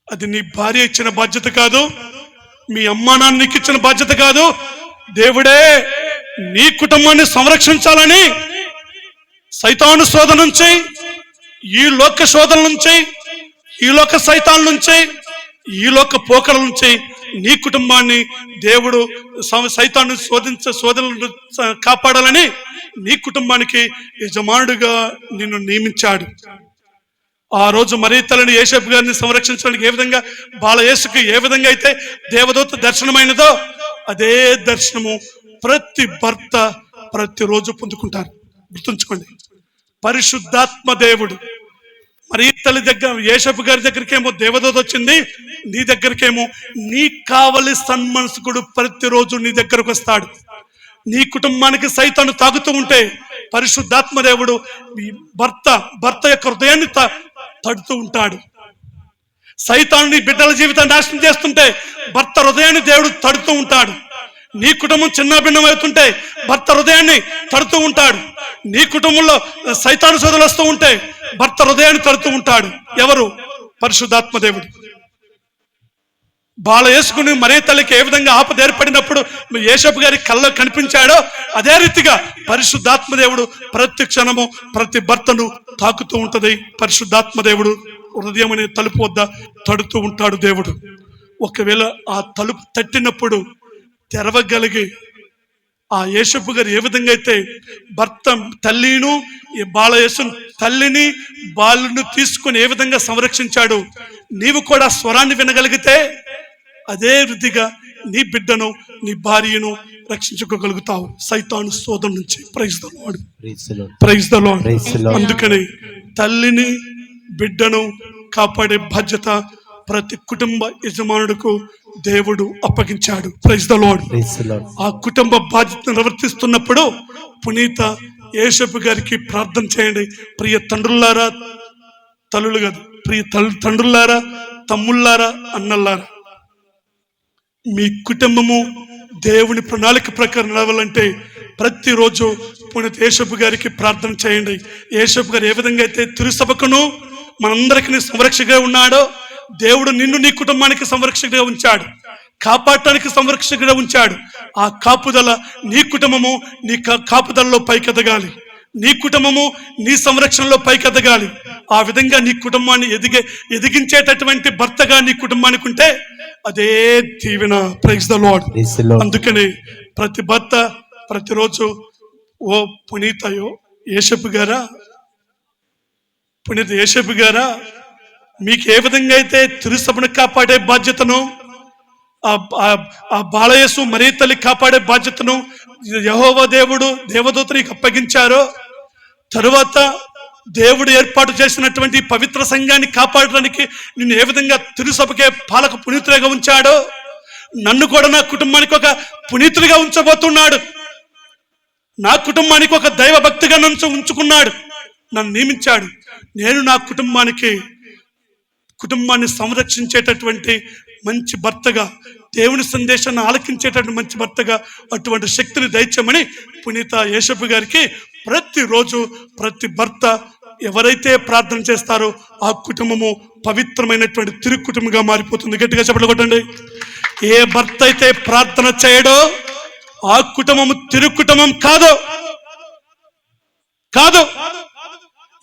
అది నీ భార్య ఇచ్చిన బాధ్యత కాదు, మీ అమ్మా నాన్న నీకు ఇచ్చిన బాధ్యత కాదు. దేవుడే నీ కుటుంబాన్ని సంరక్షించాలని సైతాను శోధన నుంచి, ఈ లోక శోధన నుంచి, ఈ లోక సైతాన్ నుంచి, ఈ లోక పోకడ నుంచి నీ కుటుంబాన్ని దేవుడు సైతాన్ని శోధనలను కాపాడాలని నీ కుటుంబానికి యజమానుడిగా నిన్ను నియమించాడు. ఆ రోజు మరియ తల్లిని యోసేపు గారిని సంరక్షించడానికి ఏ విధంగా బాలయేసుకి ఏ విధంగా అయితే దేవదూత దర్శనమైనదో అదే దర్శనము ప్రతి భర్త ప్రతిరోజు పొందుకుంటారు. గుర్తుంచుకోండి, పరిశుద్ధాత్మ దేవుడు మరియ తల్లి దగ్గర యోసేపు గారి దగ్గరికేమో దేవదూత వచ్చింది, నీ దగ్గరికేమో నీ కావలి సన్మనస్కుడు ప్రతిరోజు నీ దగ్గరకు వస్తాడు. నీ కుటుంబానికి సైతాను తాగుతూ ఉంటే పరిశుద్ధాత్మ దేవుడు భర్త యొక్క హృదయాన్ని తడుతూ ఉంటాడు. సైతాను నీ బిడ్డల జీవితాన్ని నాశనం చేస్తుంటే భర్త హృదయాన్ని దేవుడు తడుతూ ఉంటాడు. నీ కుటుంబం చిన్న భిన్నం అవుతుంటే భర్త హృదయాన్ని తడుతూ ఉంటాడు. నీ కుటుంబంలో సైతాను సోదరులు వస్తూ ఉంటే భర్త హృదయాన్ని తడుతూ ఉంటాడు. ఎవరు? పరిశుద్ధాత్మ దేవుడు. బాలయేసుకుని మరియ తల్లికి ఏ విధంగా ఆపద ఏర్పడినప్పుడు యోసేపు గారి కళ్ళ కనిపించాడో అదే రీతిగా పరిశుద్ధాత్మ దేవుడు ప్రతి క్షణము ప్రతి భర్తను తాకుతూ ఉంటది. పరిశుద్ధాత్మ దేవుడు హృదయం అనే తలుపు వద్ద తడుతూ ఉంటాడు దేవుడు. ఒకవేళ ఆ తలుపు తట్టినప్పుడు తెరవగలిగి ఆ యోసేపు గారు ఏ విధంగా అయితే భర్త తల్లిను బాలయేసు తల్లిని బాలును తీసుకొని ఏ విధంగా సంరక్షించాడు, నీవు కూడా స్వరాన్ని వినగలిగితే అదే రీతిగా నీ బిడ్డను నీ భార్యను రక్షించుకోగలుగుతావు సైతాను శోధన నుంచి. Praise the lord, praise the lord. అందుకని తల్లిని బిడ్డను కాపాడే బాధ్యత ప్రతి కుటుంబ యజమానుడికు దేవుడు అప్పగించాడు. Praise the lord. ఆ కుటుంబ బాధ్యతను నిర్వర్తిస్తున్నప్పుడు పునీత యోసేపు గారికి ప్రార్థన చేయండి. ప్రియ తండ్రులారా, తల్లులు కాదు, ప్రియ తండ్రులారా, తమ్ముళ్ళారా, అన్నల్లారా, మీ కుటుంబము దేవుని ప్రణాళిక ప్రకారం నడవాలంటే ప్రతిరోజు పునీత యోసేపు గారికి ప్రార్థన చేయండి. యోసేపు గారు ఏ విధంగా అయితే తిరుసభకును మనందరికీ సంరక్షకుగా ఉన్నాడో దేవుడు నిన్ను నీ కుటుంబానికి సంరక్షకుడిగా ఉంచాడు, కాపాడటానికి సంరక్షకుడిగా ఉంచాడు. ఆ కాపుదల నీ కుటుంబము నీ కాపుదలలో పైకెదగాలి, నీ కుటుంబము నీ సంరక్షణలో పైకెదగాలి. ఆ విధంగా నీ కుటుంబాన్ని ఎదిగించేటటువంటి భర్తగా నీ కుటుంబానికి ఉంటే అదే దీవెన. Praise the lord. అందుకని ప్రతి భర్త ప్రతిరోజు ఓ పునీత యోసేపు గారా, మీకు ఏ విధంగా అయితే తిరుసభను కాపాడే బాధ్యతను ఆ బాలయేసు మరియ తల్లి కాపాడే బాధ్యతను యెహోవా దేవుడు దేవదూతనికి అప్పగించారో, తరువాత దేవుడు ఏర్పాటు చేసినటువంటి పవిత్ర సంఘాన్ని కాపాడడానికి నిన్ను ఏ విధంగా తిరుసభకే పాలక పునీతుడిగా ఉంచాడో, నన్ను కూడా నా కుటుంబానికి ఒక పునీతుడిగా ఉంచబోతున్నాడు. నా కుటుంబానికి ఒక దైవ భక్తిగా నన్ను ఉంచుకున్నాడు, నన్ను నియమించాడు. నేను నా కుటుంబాన్ని సంరక్షించేటటువంటి మంచి భర్తగా, దేవుని సందేశాన్ని ఆలకించేటటువంటి మంచి భర్తగా అటువంటి శక్తిని దయచేయమని పునీత యోసేపు గారికి ప్రతిరోజు ప్రతి భర్త ఎవరైతే ప్రార్థన చేస్తారో ఆ కుటుంబము పవిత్రమైనటువంటి తిరు కుటుంబంగా మారిపోతుంది. గట్టిగా చెప్పలు కొట్టండి. ఏ భర్త అయితే ప్రార్థన చేయడో ఆ కుటుంబము తిరు కుటుంబం కాదు.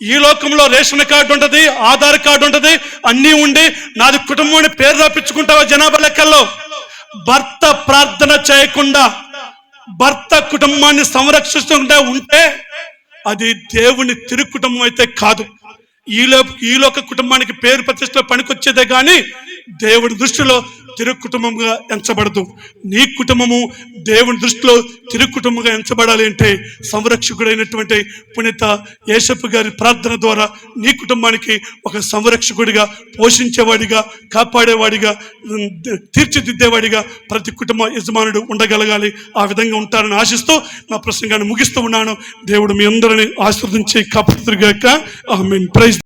ఈ లోకంలో రేషన్ కార్డు ఉంటది, ఆధార్ కార్డు ఉంటది, అన్నీ ఉండి నాది కుటుంబం అని పేరు రాపించుకుంటావా జనాభా లెక్కల్లో? భర్త ప్రార్థన చేయకుండా భర్త కుటుంబాన్ని సంరక్షిస్తుంటే ఉంటే అది దేవుని తిరు కుటుంబం అయితే కాదు. ఈ లోక కుటుంబానికి పేరు ప్రతిష్టలో పనికొచ్చేదే కానీ దేవుని దృష్టిలో తిరు కుటుంబంగా ఎంచబడదు. నీ కుటుంబము దేవుని దృష్టిలో తిరు కుటుంబంగా ఎంచబడాలి అంటే సంరక్షకుడైనటువంటి పునీత యోసేపు గారి ప్రార్థన ద్వారా నీ కుటుంబానికి ఒక సంరక్షకుడిగా, పోషించేవాడిగా, కాపాడేవాడిగా, తీర్చిదిద్దేవాడిగా ప్రతి కుటుంబ యజమానుడు ఉండగలగాలి. ఆ విధంగా ఉంటారని ఆశిస్తూ నా ప్రసంగాన్ని ముగిస్తూ ఉన్నాను. దేవుడు మీ అందరిని ఆశీర్వదించి కాపాడుగాక. ఆమేన్. ప్రైజ్